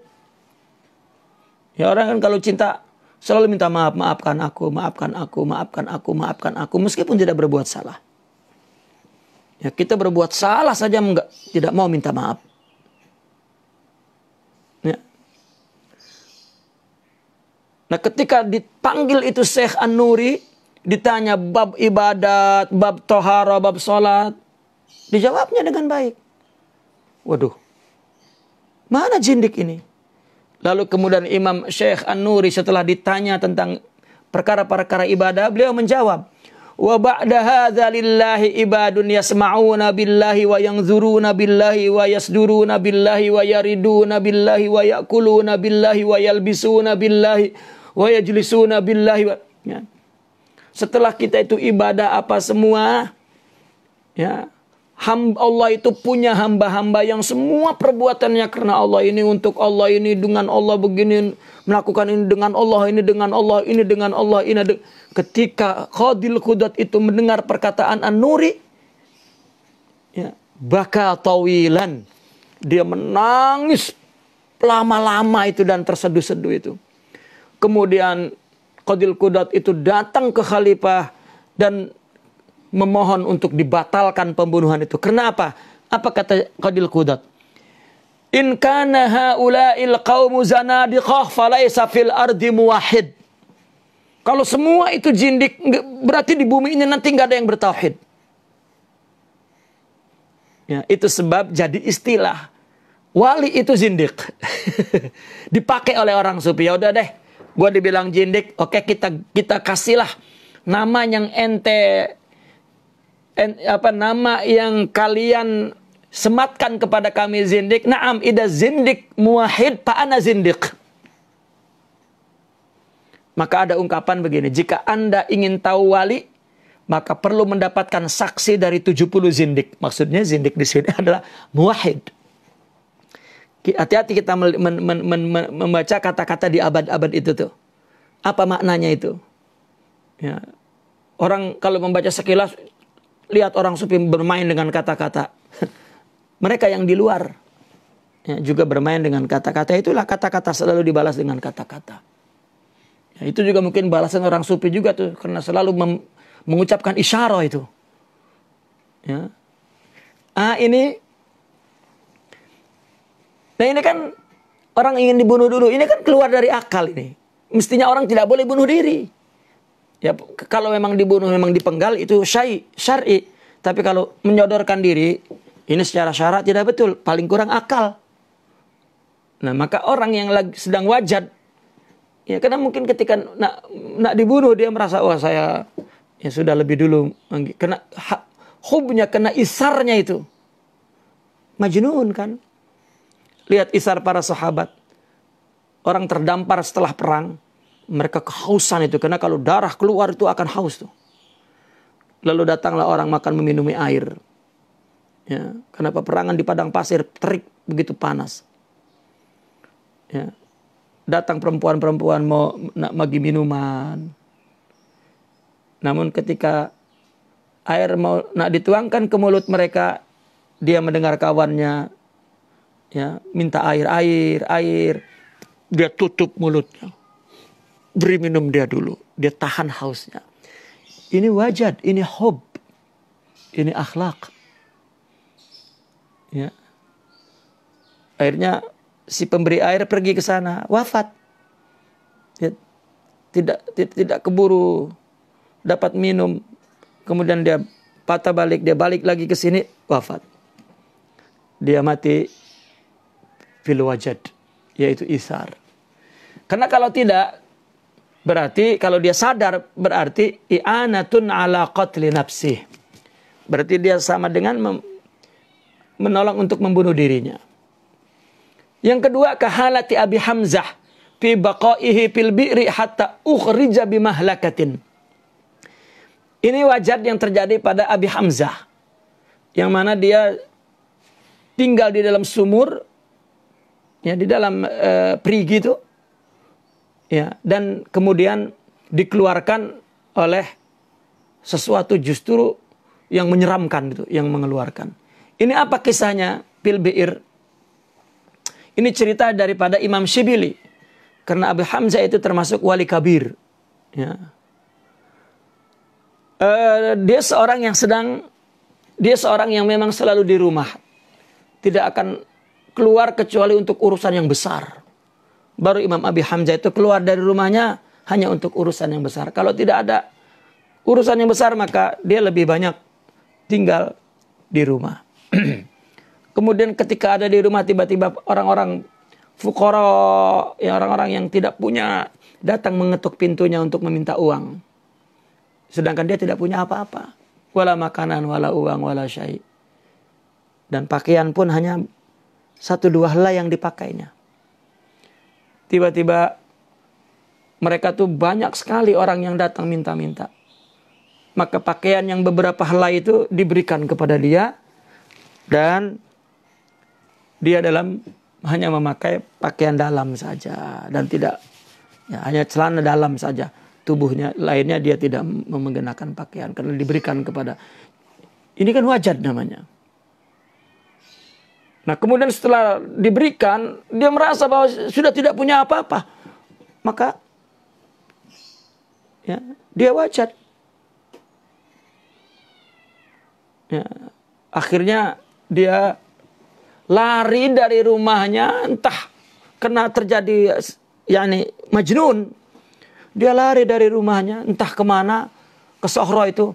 Ya, orang kan kalau cinta selalu minta maaf, maafkan aku, maafkan aku, maafkan aku, maafkan aku, meskipun tidak berbuat salah. Ya, kita berbuat salah saja tidak mau minta maaf. Ya. Nah, ketika dipanggil itu Syekh An-Nuri, ditanya bab ibadat, bab tohara, bab sholat, dijawabnya dengan baik. Waduh, mana zindik ini? Lalu kemudian Imam Syekh An-Nuri setelah ditanya tentang perkara-perkara ibadah, beliau menjawab, wa ba'da hadza lillahi ibadun yasma'una billahi wa yanzuruna billahi wa yasduruna billahi wa yariduna billahi wa yakuluna billahi wa yalbisuna billahi wa yajlisuna billahi. Ya. Setelah kita itu ibadah apa semua, ya, Allah itu punya hamba-hamba yang semua perbuatannya karena Allah, ini untuk Allah, ini dengan Allah begini, melakukan ini dengan Allah, ini dengan Allah, ini dengan Allah, ini ketika Qadil Qudat itu mendengar perkataan An-Nuri, ya, baka tawilan, dia menangis lama-lama itu dan terseduh-seduh itu. Kemudian Qadil Qudat itu datang ke khalifah dan memohon untuk dibatalkan pembunuhan itu. Kenapa? Apa kata Qadil Qudat? In kana haula'il qaumu zanadiqah falaysa fil ardi muwahhid. Kalau semua itu jindik, berarti di bumi ini nanti nggak ada yang bertauhid. Ya, itu sebab jadi istilah wali itu zindik. Dipakai oleh orang sufi. Ya udah deh, gua dibilang jindik, oke, kita kasihlah nama yang nama yang kalian sematkan kepada kami zindik. Naam, ida zindik muwahhid fa ana zindik. Maka ada ungkapan begini, jika Anda ingin tahu wali, maka perlu mendapatkan saksi dari 70 zindik. Maksudnya zindik di sini adalah muwahhid. Hati-hati kita membaca kata-kata di abad-abad itu tuh. Apa maknanya itu? Ya. Orang kalau membaca sekilas, lihat orang sufi bermain dengan kata-kata. Mereka yang di luar, ya, juga bermain dengan kata-kata. Itulah kata-kata selalu dibalas dengan kata-kata. Ya, itu juga mungkin balasan orang sufi juga tuh, karena selalu mengucapkan isyarah itu. Ya. Ini. Nah ini kan orang ingin dibunuh dulu. Ini kan keluar dari akal ini. Mestinya orang tidak boleh bunuh diri. Ya, kalau memang dibunuh, memang dipenggal, itu syar'i. Tapi kalau menyodorkan diri, ini secara syarat tidak betul. Paling kurang akal. Nah, maka orang yang sedang wajad, ya, karena mungkin ketika nak dibunuh, dia merasa, wah saya ya sudah lebih dulu. Kena hubnya, kena isarnya itu. Majnun kan. Lihat isar para sahabat. Orang terdampar setelah perang. Mereka kehausan itu. Karena kalau darah keluar itu akan haus tuh. Lalu datanglah orang makan meminumi air. Ya, karena peperangan di padang pasir terik begitu panas. Ya, datang perempuan-perempuan mau nak bagi minuman. Namun ketika air mau nak dituangkan ke mulut mereka, dia mendengar kawannya, ya, minta air. Dia tutup mulutnya. Beri minum dia dulu. Dia tahan hausnya. Ini wajad, ini hub, ini akhlak. Ya. Akhirnya si pemberi air pergi ke sana, wafat. Ya. Tidak keburu dapat minum. Kemudian dia patah balik, dia balik lagi ke sini, wafat. Dia mati fil wajad, yaitu isar. Karena kalau tidak, berarti kalau dia sadar, berarti i'anatun ala qatli nafsih. Berarti dia sama dengan menolong untuk membunuh dirinya. Yang kedua, kahalati Abi Hamzah fi baqaihi fil bi'ri hatta ukhrija bimahlakatin. Ini wajad yang terjadi pada Abi Hamzah, yang mana dia tinggal di dalam sumur, ya, di dalam perigi itu. Ya, dan kemudian dikeluarkan oleh sesuatu justru yang menyeramkan itu, yang mengeluarkan. Ini apa kisahnya? Fil bi'ir. Ini cerita daripada Imam Syibili. Karena Abu Hamzah itu termasuk wali kabir. Ya. Dia seorang yang memang selalu di rumah. Tidak akan keluar kecuali untuk urusan yang besar. Baru Imam Abi Hamzah itu keluar dari rumahnya hanya untuk urusan yang besar. Kalau tidak ada urusan yang besar, maka dia lebih banyak tinggal di rumah. Kemudian ketika ada di rumah, tiba-tiba orang-orang fuqara, ya, orang-orang yang tidak punya, datang mengetuk pintunya untuk meminta uang. Sedangkan dia tidak punya apa-apa. Wala makanan, wala uang, wala syai'. Dan pakaian pun hanya 1-2 helai yang dipakainya. Tiba-tiba mereka tuh banyak sekali orang yang datang minta-minta. maka pakaian yang beberapa helai itu diberikan kepada dia, dan dia hanya memakai pakaian dalam saja, dan tidak, ya, hanya celana dalam saja, tubuhnya lainnya dia tidak mengenakan pakaian karena diberikan kepada. Ini kan wajad namanya. Nah, kemudian setelah diberikan, dia merasa bahwa sudah tidak punya apa-apa, maka ya, dia wajad. Ya, akhirnya dia lari dari rumahnya, entah karena terjadi majnun. Dia lari dari rumahnya entah kemana, ke Sohro itu.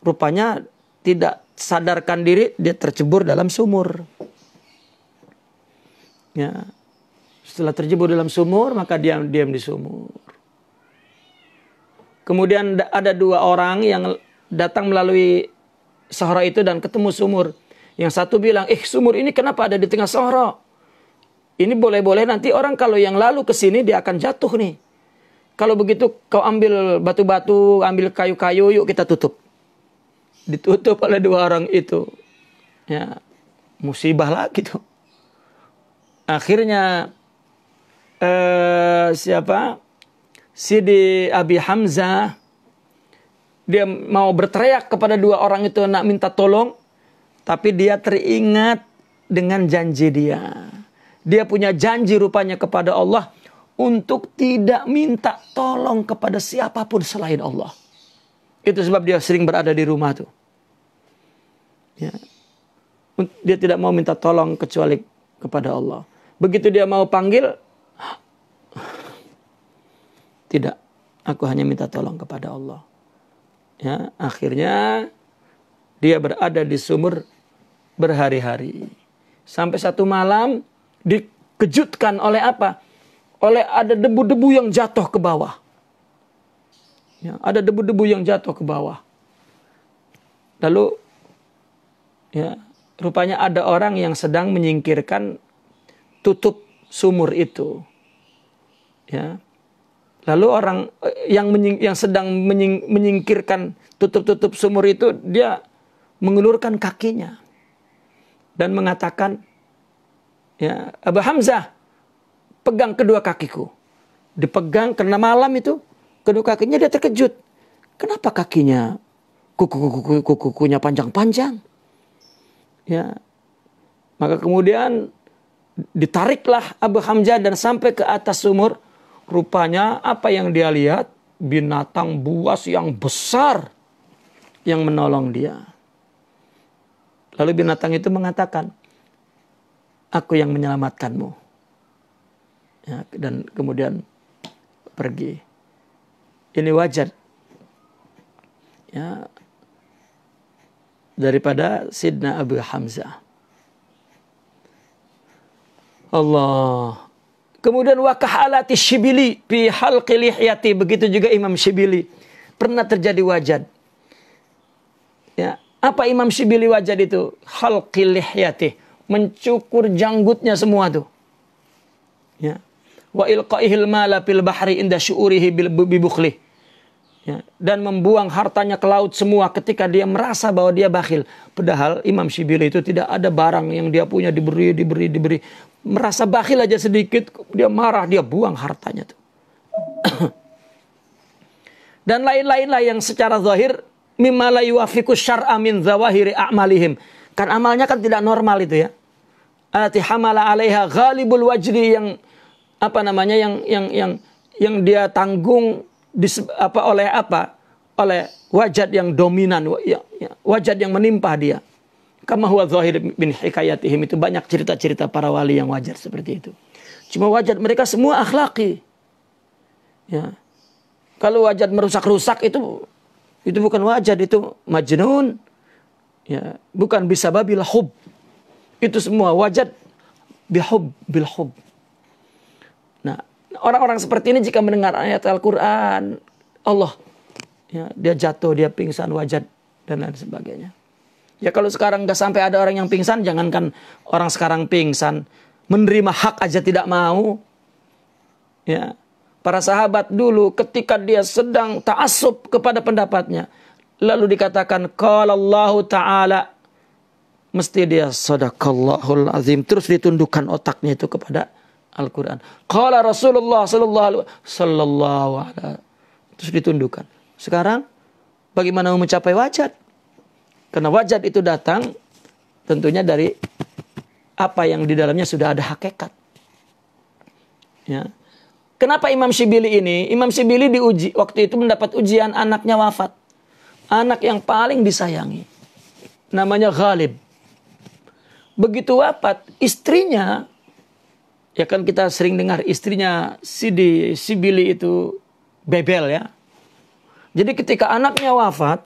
Rupanya tidak sadarkan diri, dia tercebur dalam sumur. Ya, setelah terjebur dalam sumur, maka diam di sumur. Kemudian ada 2 orang yang datang melalui Sohro itu dan ketemu sumur. Yang satu bilang, sumur ini kenapa ada di tengah Sohro? Ini boleh-boleh nanti orang kalau yang lalu ke sini dia akan jatuh nih. Kalau begitu kau ambil batu-batu, ambil kayu-kayu, yuk kita tutup. Ditutup oleh 2 orang itu. Ya, musibah lagi tuh. Akhirnya Sidi Abi Hamzah, dia mau berteriak kepada 2 orang itu nak minta tolong, tapi dia teringat dengan janji dia. Dia punya janji rupanya kepada Allah untuk tidak minta tolong kepada siapapun selain Allah. Itu sebab dia sering berada di rumah tuh. Ya. Dia tidak mau minta tolong kecuali kepada Allah. Begitu dia mau panggil, tidak, aku hanya minta tolong kepada Allah. Ya, akhirnya dia berada di sumur berhari-hari. Sampai satu malam dikejutkan oleh apa? Oleh ada debu-debu yang jatuh ke bawah. Ya, ada debu-debu yang jatuh ke bawah. Lalu, ya, rupanya ada orang yang sedang menyingkirkan tutup sumur itu. Ya. Lalu orang yang sedang menyingkirkan tutup-tutup sumur itu, dia mengulurkan kakinya dan mengatakan, ya, Abu Hamzah, pegang kedua kakiku. Dipegang karena malam itu, kedua kakinya dia terkejut. Kenapa kakinya kukunya panjang-panjang? Ya. Maka kemudian ditariklah Abu Hamzah dan sampai ke atas sumur. Rupanya apa yang dia lihat? Binatang buas yang besar yang menolong dia. Lalu binatang itu mengatakan, aku yang menyelamatkanmu. Ya, dan kemudian pergi. Ini wajad, ya, daripada Sidna Abu Hamzah. Allah. Kemudian wakahalati Shibili fi halqi lihyati, begitu juga Imam Shibili pernah terjadi wajad. Ya, apa Imam Shibili wajad itu? Halqi lihyati, mencukur janggutnya semua tuh. Ya. Wa ilqaihil mala fil bahri inda syu'urihi bibukhlih. Ya, dan membuang hartanya ke laut semua ketika dia merasa bahwa dia bakhil. Padahal Imam Shibili itu tidak ada barang yang dia punya diberi. Merasa bakhil aja sedikit, dia marah, dia buang hartanya tuh. Dan lain-lain lah yang secara zahir mimma la yuwafiqu syar'a min zawahiri a'malihim. Kan amalnya kan tidak normal itu ya. Allati hamala 'alaiha ghalibul wajdi, yang apa namanya, yang dia tanggung oleh wajad yang dominan, wajad yang menimpa dia. Kama huwa zahir min hikayatihim, itu banyak cerita-cerita para wali yang wajar seperti itu. Cuma wajad mereka semua akhlaki. Ya. Kalau wajad merusak-rusak itu bukan wajad, itu majnun. Ya, bukan bisababil hub. Itu semua wajad bil hub. Nah, orang-orang seperti ini jika mendengar ayat Al-Qur'an, Allah, ya, dia jatuh, dia pingsan, wajad dan lain sebagainya. Ya kalau sekarang nggak sampai ada orang yang pingsan, jangankan orang sekarang pingsan, menerima hak aja tidak mau. Ya, para sahabat dulu ketika dia sedang ta'assub kepada pendapatnya, lalu dikatakan qala Allah Ta'ala, mesti dia sadaqallahul azim, terus ditundukkan otaknya itu kepada Al-Quran. Qala Rasulullah sallallahu alaihi, terus ditundukkan. Sekarang bagaimana mencapai wajad? Karena wajad itu datang tentunya dari apa yang di dalamnya sudah ada hakikat. Ya. Kenapa Imam Syibili ini? Imam Syibili diuji, waktu itu mendapat ujian, anaknya wafat. Anak yang paling disayangi. Namanya Ghalib. Begitu wafat, istrinya, ya kan kita sering dengar istrinya Sidi Syibili itu bebel ya. Jadi ketika anaknya wafat,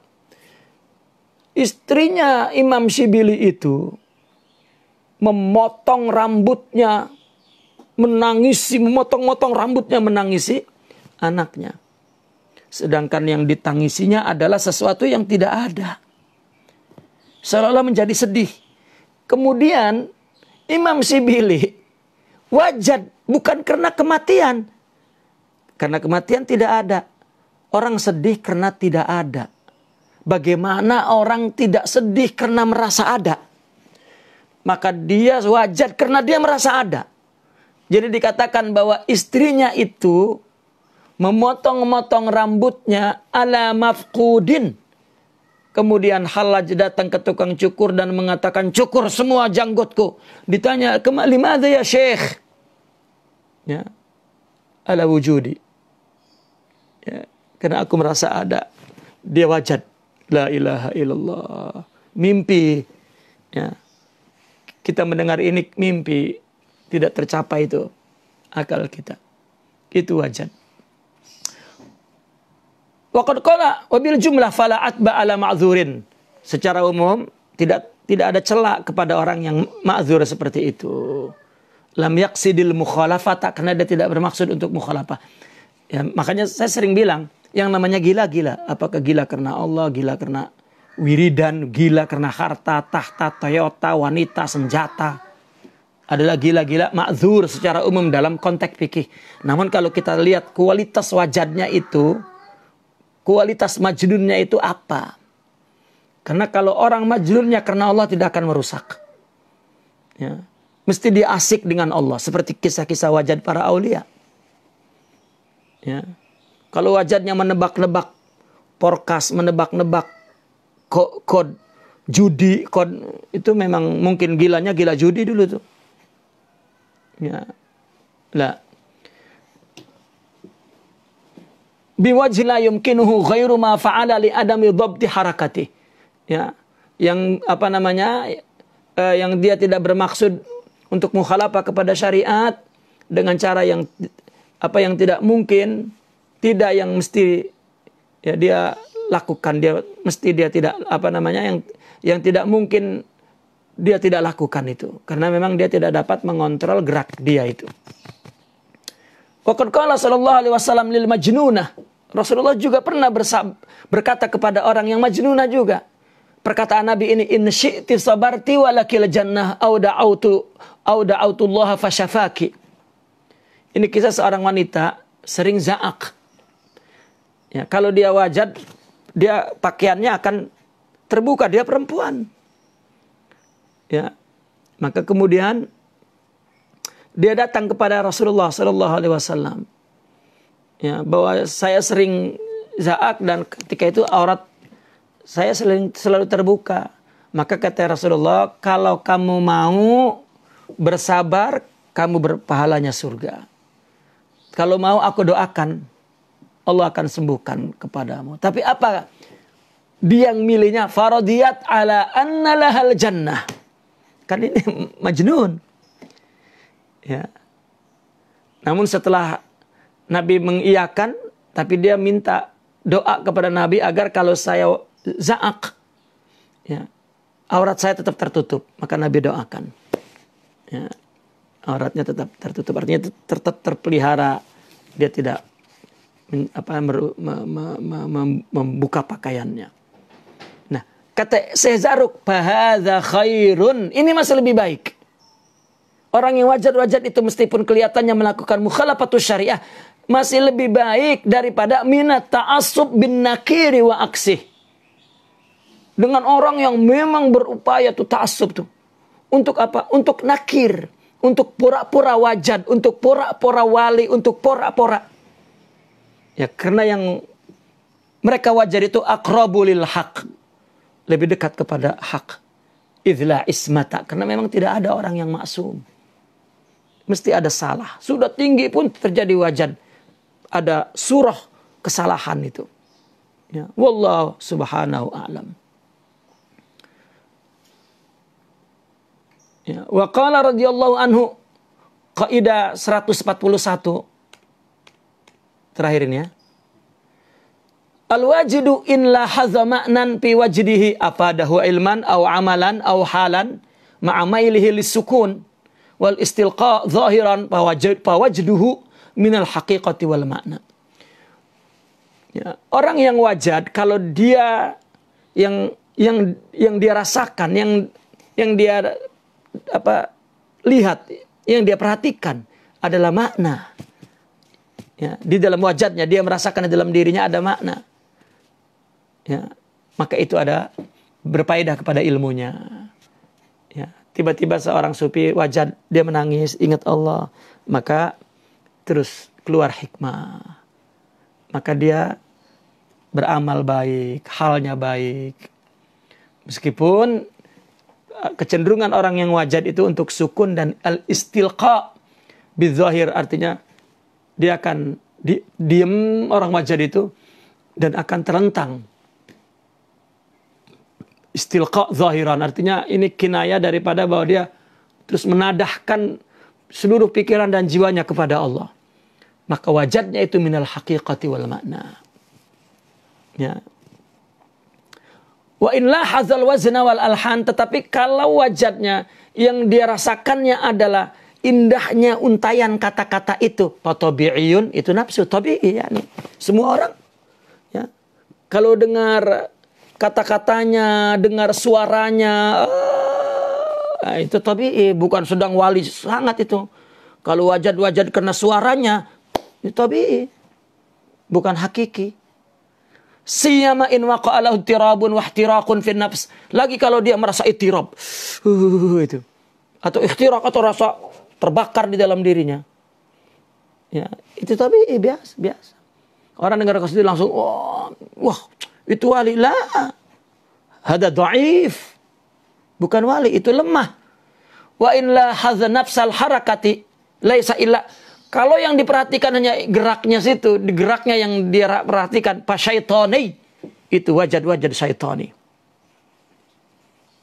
istrinya Imam Syibili itu memotong rambutnya, memotong-motong rambutnya, menangisi anaknya. Sedangkan yang ditangisinya adalah sesuatu yang tidak ada. Seolah-olah menjadi sedih. Kemudian Imam Syibili wajad bukan karena kematian. Karena kematian tidak ada. Orang sedih karena tidak ada. Bagaimana orang tidak sedih karena merasa ada? Maka dia wajad karena dia merasa ada. Jadi dikatakan bahwa istrinya itu memotong-motong rambutnya ala mafqudin. Kemudian Hallaj datang ke tukang cukur dan mengatakan, cukur semua janggutku. Ditanya, limadha ya syekh? Ya. Ala wujudi. Ya. Karena aku merasa ada. Dia wajad. La ilaha illallah. Mimpi. Ya. Kita mendengar ini mimpi. Tidak tercapai itu akal kita. Itu wajad. Waqad qala wa bil jumlah fala atba ala ma'dzurin. Secara umum tidak ada celak kepada orang yang ma'dzur seperti itu. Lam yaqsidil mukhalafata, karena dia tidak bermaksud untuk mukhalafah. Ya, makanya saya sering bilang, yang namanya gila-gila, apakah gila karena Allah, gila karena wiridan, gila karena harta, tahta, Toyota, wanita, senjata, adalah gila-gila ma'dzur secara umum dalam konteks fikih. Namun kalau kita lihat kualitas wajadnya itu, kualitas majnunnya itu apa? Karena kalau orang majnunnya karena Allah tidak akan merusak. Ya. Mesti dia asik dengan Allah. Seperti kisah-kisah wajad para aulia. Ya. Kalau wajadnya menebak-nebak porkas, menebak-nebak kod judi, itu memang mungkin gilanya gila judi dulu tuh. Ya. Lah. Biwajhi la yumkinuhu ghairu ma fa'ala li adami dhabti harakati. Ya. Yang apa namanya? Yang dia tidak bermaksud untuk mukhalafah kepada syariat dengan cara yang apa yang tidak mungkin, tidak yang mesti ya dia lakukan, dia mesti dia tidak apa namanya yang tidak mungkin dia tidak lakukan itu, karena memang dia tidak dapat mengontrol gerak dia itu. Waqad qala sallallahu alaihi wasallam lil majnunah. Rasulullah juga pernah berkata kepada orang yang majnunah juga. Perkataan Nabi ini, in syi'ti sabarti walakil jannah au da'autullaha fasyafaki. Ini kisah seorang wanita sering za'ak. Ya, kalau dia wajad, dia pakaiannya akan terbuka, dia perempuan. Ya, maka kemudian dia datang kepada Rasulullah sallallahu alaihi wasallam. Ya, bahwa saya sering za'ak dan ketika itu aurat saya selalu terbuka. Maka kata Rasulullah, kalau kamu mau bersabar, kamu berpahalanya surga. Kalau mau aku doakan, Allah akan sembuhkan kepadamu. Tapi apa? Dia yang milihnya faradiyat ala anna lahal jannah. Kan ini majnun. Ya. Namun setelah Nabi mengiyakan, tapi dia minta doa kepada Nabi agar kalau saya za'ak, ya, aurat saya tetap tertutup. Maka Nabi doakan. Ya, auratnya tetap tertutup. Artinya tetap terpelihara. Dia tidak membuka pakaiannya. Nah, kata Syekh fahadza khairun. Ini masih lebih baik. Orang yang wajad-wajad itu meskipun kelihatannya melakukan mukhalafatus syariah, masih lebih baik daripada minat ta'assub bin nakiri wa aksih. dengan orang yang memang berupaya tuh ta'assub tuh. Untuk apa? Untuk nakir, untuk pura-pura wajad, untuk pura-pura wali, untuk pura-pura. Ya, karena yang mereka wajad itu aqrabu lil haq, lebih dekat kepada hak. Idzla ismata, karena memang tidak ada orang yang maksum. Mesti ada salah. Sudah tinggi pun terjadi wajad, ada surah kesalahan itu. Ya, wallahu subhanahu a'lam. Ya, wa qala radhiyallahu anhu, kaidah 141 terakhir ini ya. Al-wajidu in la hadza ma'nan fi wajdihi afadahu ilman aw amalan aw halan ma'a mailihi lis-sukun wal istilqa zahiran fawajduhu minal haqiqati wal ma'na. Ya, orang yang wajad kalau dia yang dia rasakan, yang dia lihat, yang dia perhatikan adalah makna. Ya, di dalam wajadnya dia merasakan di dalam dirinya ada makna. Ya, maka itu ada berfaedah kepada ilmunya. Ya, tiba-tiba seorang sufi wajad, dia menangis, ingat Allah, maka terus keluar hikmah. Maka dia beramal baik, halnya baik. Meskipun kecenderungan orang yang wajad itu untuk sukun dan al-istilqa bidzahir, artinya dia akan diam orang wajad itu dan akan terlentang. Istilqa zahiran, artinya ini kinayah daripada bahwa dia terus menadahkan seluruh pikiran dan jiwanya kepada Allah. Maka wajadnya itu minal haqiqati wal makna. Ya. Wa in la hazal wazna wal alhan, tetapi kalau wajadnya yang dia rasakannya adalah indahnya untayan kata-kata itu, fatabi'iyun, itu nafsu tabi'i, yani semua orang ya. Kalau dengar kata-katanya, dengar suaranya, itu tabi'i, bukan sedang wali sangat itu. Kalau wajad-wajad kena suaranya, itu tabi'i, bukan hakiki. Siyama in waqa'a lahu tirabun wa ihtiraqun fi nafs. Lagi kalau dia merasa itirab. Itu. Atau ihtiraq, atau rasa terbakar di dalam dirinya. Ya, itu tabi'i, biasa. Orang dengar qasida langsung wah, itu wali. La. Hada dhaif. Bukan wali, itu lemah. Wa in la hadza nafsal harakati laisa illa. Kalau yang diperhatikan hanya geraknya situ, geraknya yang dia perhatikan, pasyaitoni, itu wajad-wajad syaitani.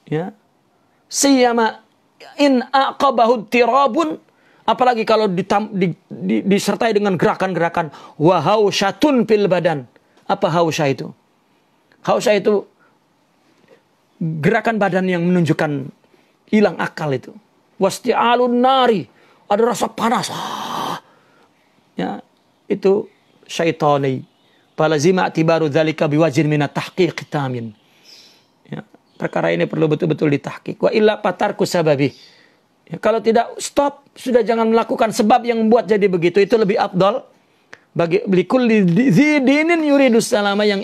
Ya. Siyama in aqabahu tirabun, apalagi kalau disertai dengan gerakan-gerakan wa hausyatun fil badan. Apa hausya itu? Hausya itu gerakan badan yang menunjukkan hilang akal itu. Wasti'alun nari, ada rasa panas. Ya, itu syaitani. Falazima atibaru dzalika biwajhin min at-tahqiq tamin. Ya, perkara ini perlu betul-betul ditahqiq. Wa illa patarku sababi. Ya, kalau tidak, stop, sudah jangan melakukan sebab yang membuat jadi begitu. Itu lebih afdal bagi likulli dzidinin yuridus salama, yang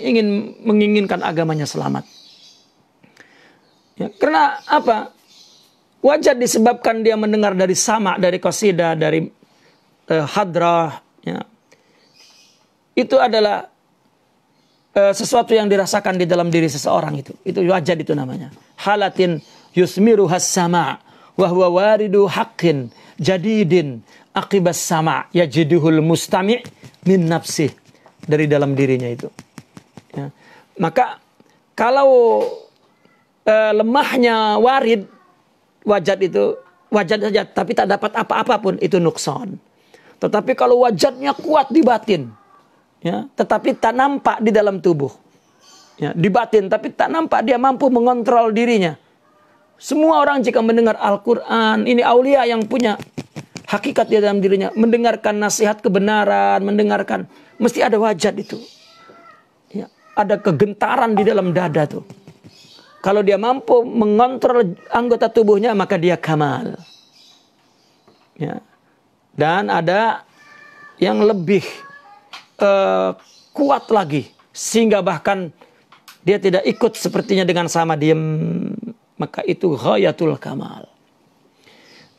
menginginkan agamanya selamat. Ya, karena apa? Wajad disebabkan dia mendengar dari sama, dari qasidah, dari hadrah. Ya. Itu adalah sesuatu yang dirasakan di dalam diri seseorang itu. Itu wajad, itu namanya. Halatin yusmiru has-sama' wa huwa waridu haqqin jadidin aqibas sama' yajiduhul mustami' min nafsih, dari dalam dirinya itu. Ya. Maka kalau lemahnya warid, wajad itu wajad saja tapi tak dapat apa-apa pun, itu nukson. Tetapi kalau wajadnya kuat di batin, ya, tetapi tak nampak di dalam tubuh, ya, di batin tapi tak nampak, dia mampu mengontrol dirinya. Semua orang jika mendengar Al-Quran, ini aulia yang punya hakikat di dalam dirinya, mendengarkan nasihat kebenaran, mendengarkan, mesti ada wajad itu, ya, ada kegentaran di dalam dada tuh. Kalau dia mampu mengontrol anggota tubuhnya, maka dia kamal. Ya. Dan ada yang lebih kuat lagi, sehingga bahkan dia tidak ikut sepertinya dengan sama diam, maka itu ghayatul kamal.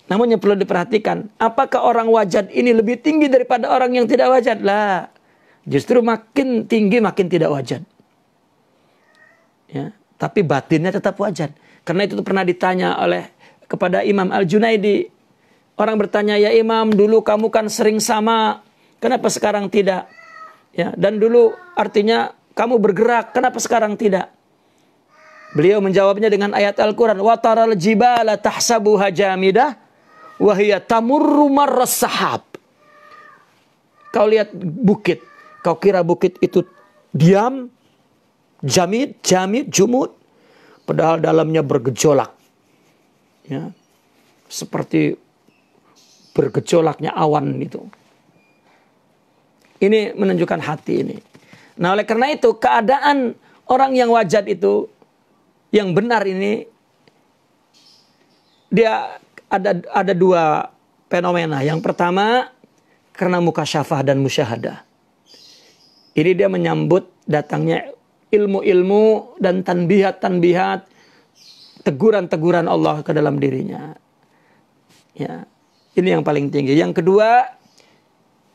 Namun yang perlu diperhatikan, apakah orang wajad ini lebih tinggi daripada orang yang tidak wajad? Lah, justru makin tinggi makin tidak wajad. Ya, tapi batinnya tetap wajad. Karena itu pernah ditanya kepada Imam Al-Junaidi. Orang bertanya, ya Imam, dulu kamu kan sering sama, kenapa sekarang tidak? Ya, dan dulu artinya kamu bergerak, kenapa sekarang tidak? Beliau menjawabnya dengan ayat Al-Quran, wa taral jibala tahsabuha jamidah wahia tamurru marras sahab. Kau lihat bukit, kau kira bukit itu diam, jamid, jumud, padahal dalamnya bergejolak. Ya, seperti bergejolaknya awan itu. Ini menunjukkan hati ini. Nah, oleh karena itu keadaan orang yang wajad itu, yang benar ini, dia ada dua fenomena. Yang pertama, karena mukasyafah dan musyahadah. Ini dia menyambut datangnya ilmu-ilmu dan tanbihat-tanbihat, teguran-teguran Allah ke dalam dirinya. Ya, ini yang paling tinggi. Yang kedua,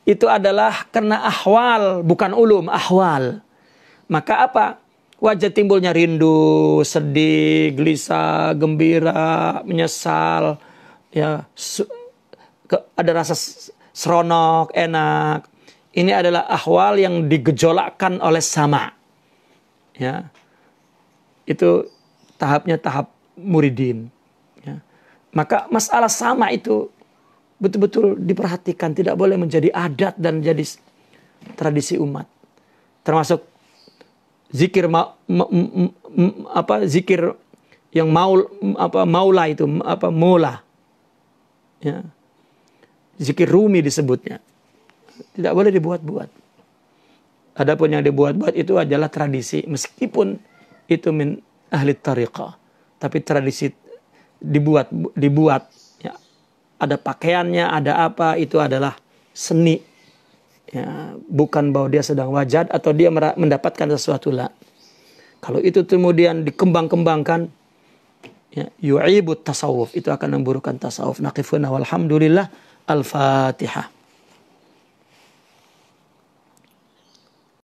itu adalah karena ahwal, bukan ulum, ahwal. Maka apa? Wajah timbulnya rindu, sedih, gelisah, gembira, menyesal. Ya, ada rasa seronok, enak. Ini adalah ahwal yang digejolakkan oleh sama. Ya, itu tahapnya tahap muridin. Ya. Maka masalah sama itu betul-betul diperhatikan, tidak boleh menjadi adat dan jadi tradisi umat. Termasuk zikir zikir yang maula itu mula. Ya. Zikir rumi disebutnya. Tidak boleh dibuat-buat. Adapun yang dibuat-buat itu adalah tradisi, meskipun itu min ahli tariqah, tapi tradisi dibuat ya. Ada pakaiannya, ada apa, itu adalah seni. Ya, bukan bahwa dia sedang wajad atau dia mendapatkan sesuatu lah. Kalau itu kemudian dikembang-kembangkan, ya, yu'ibut tasawuf, itu akan memburukan tasawuf. Naqifuna walhamdulillah. Al-Fatihah.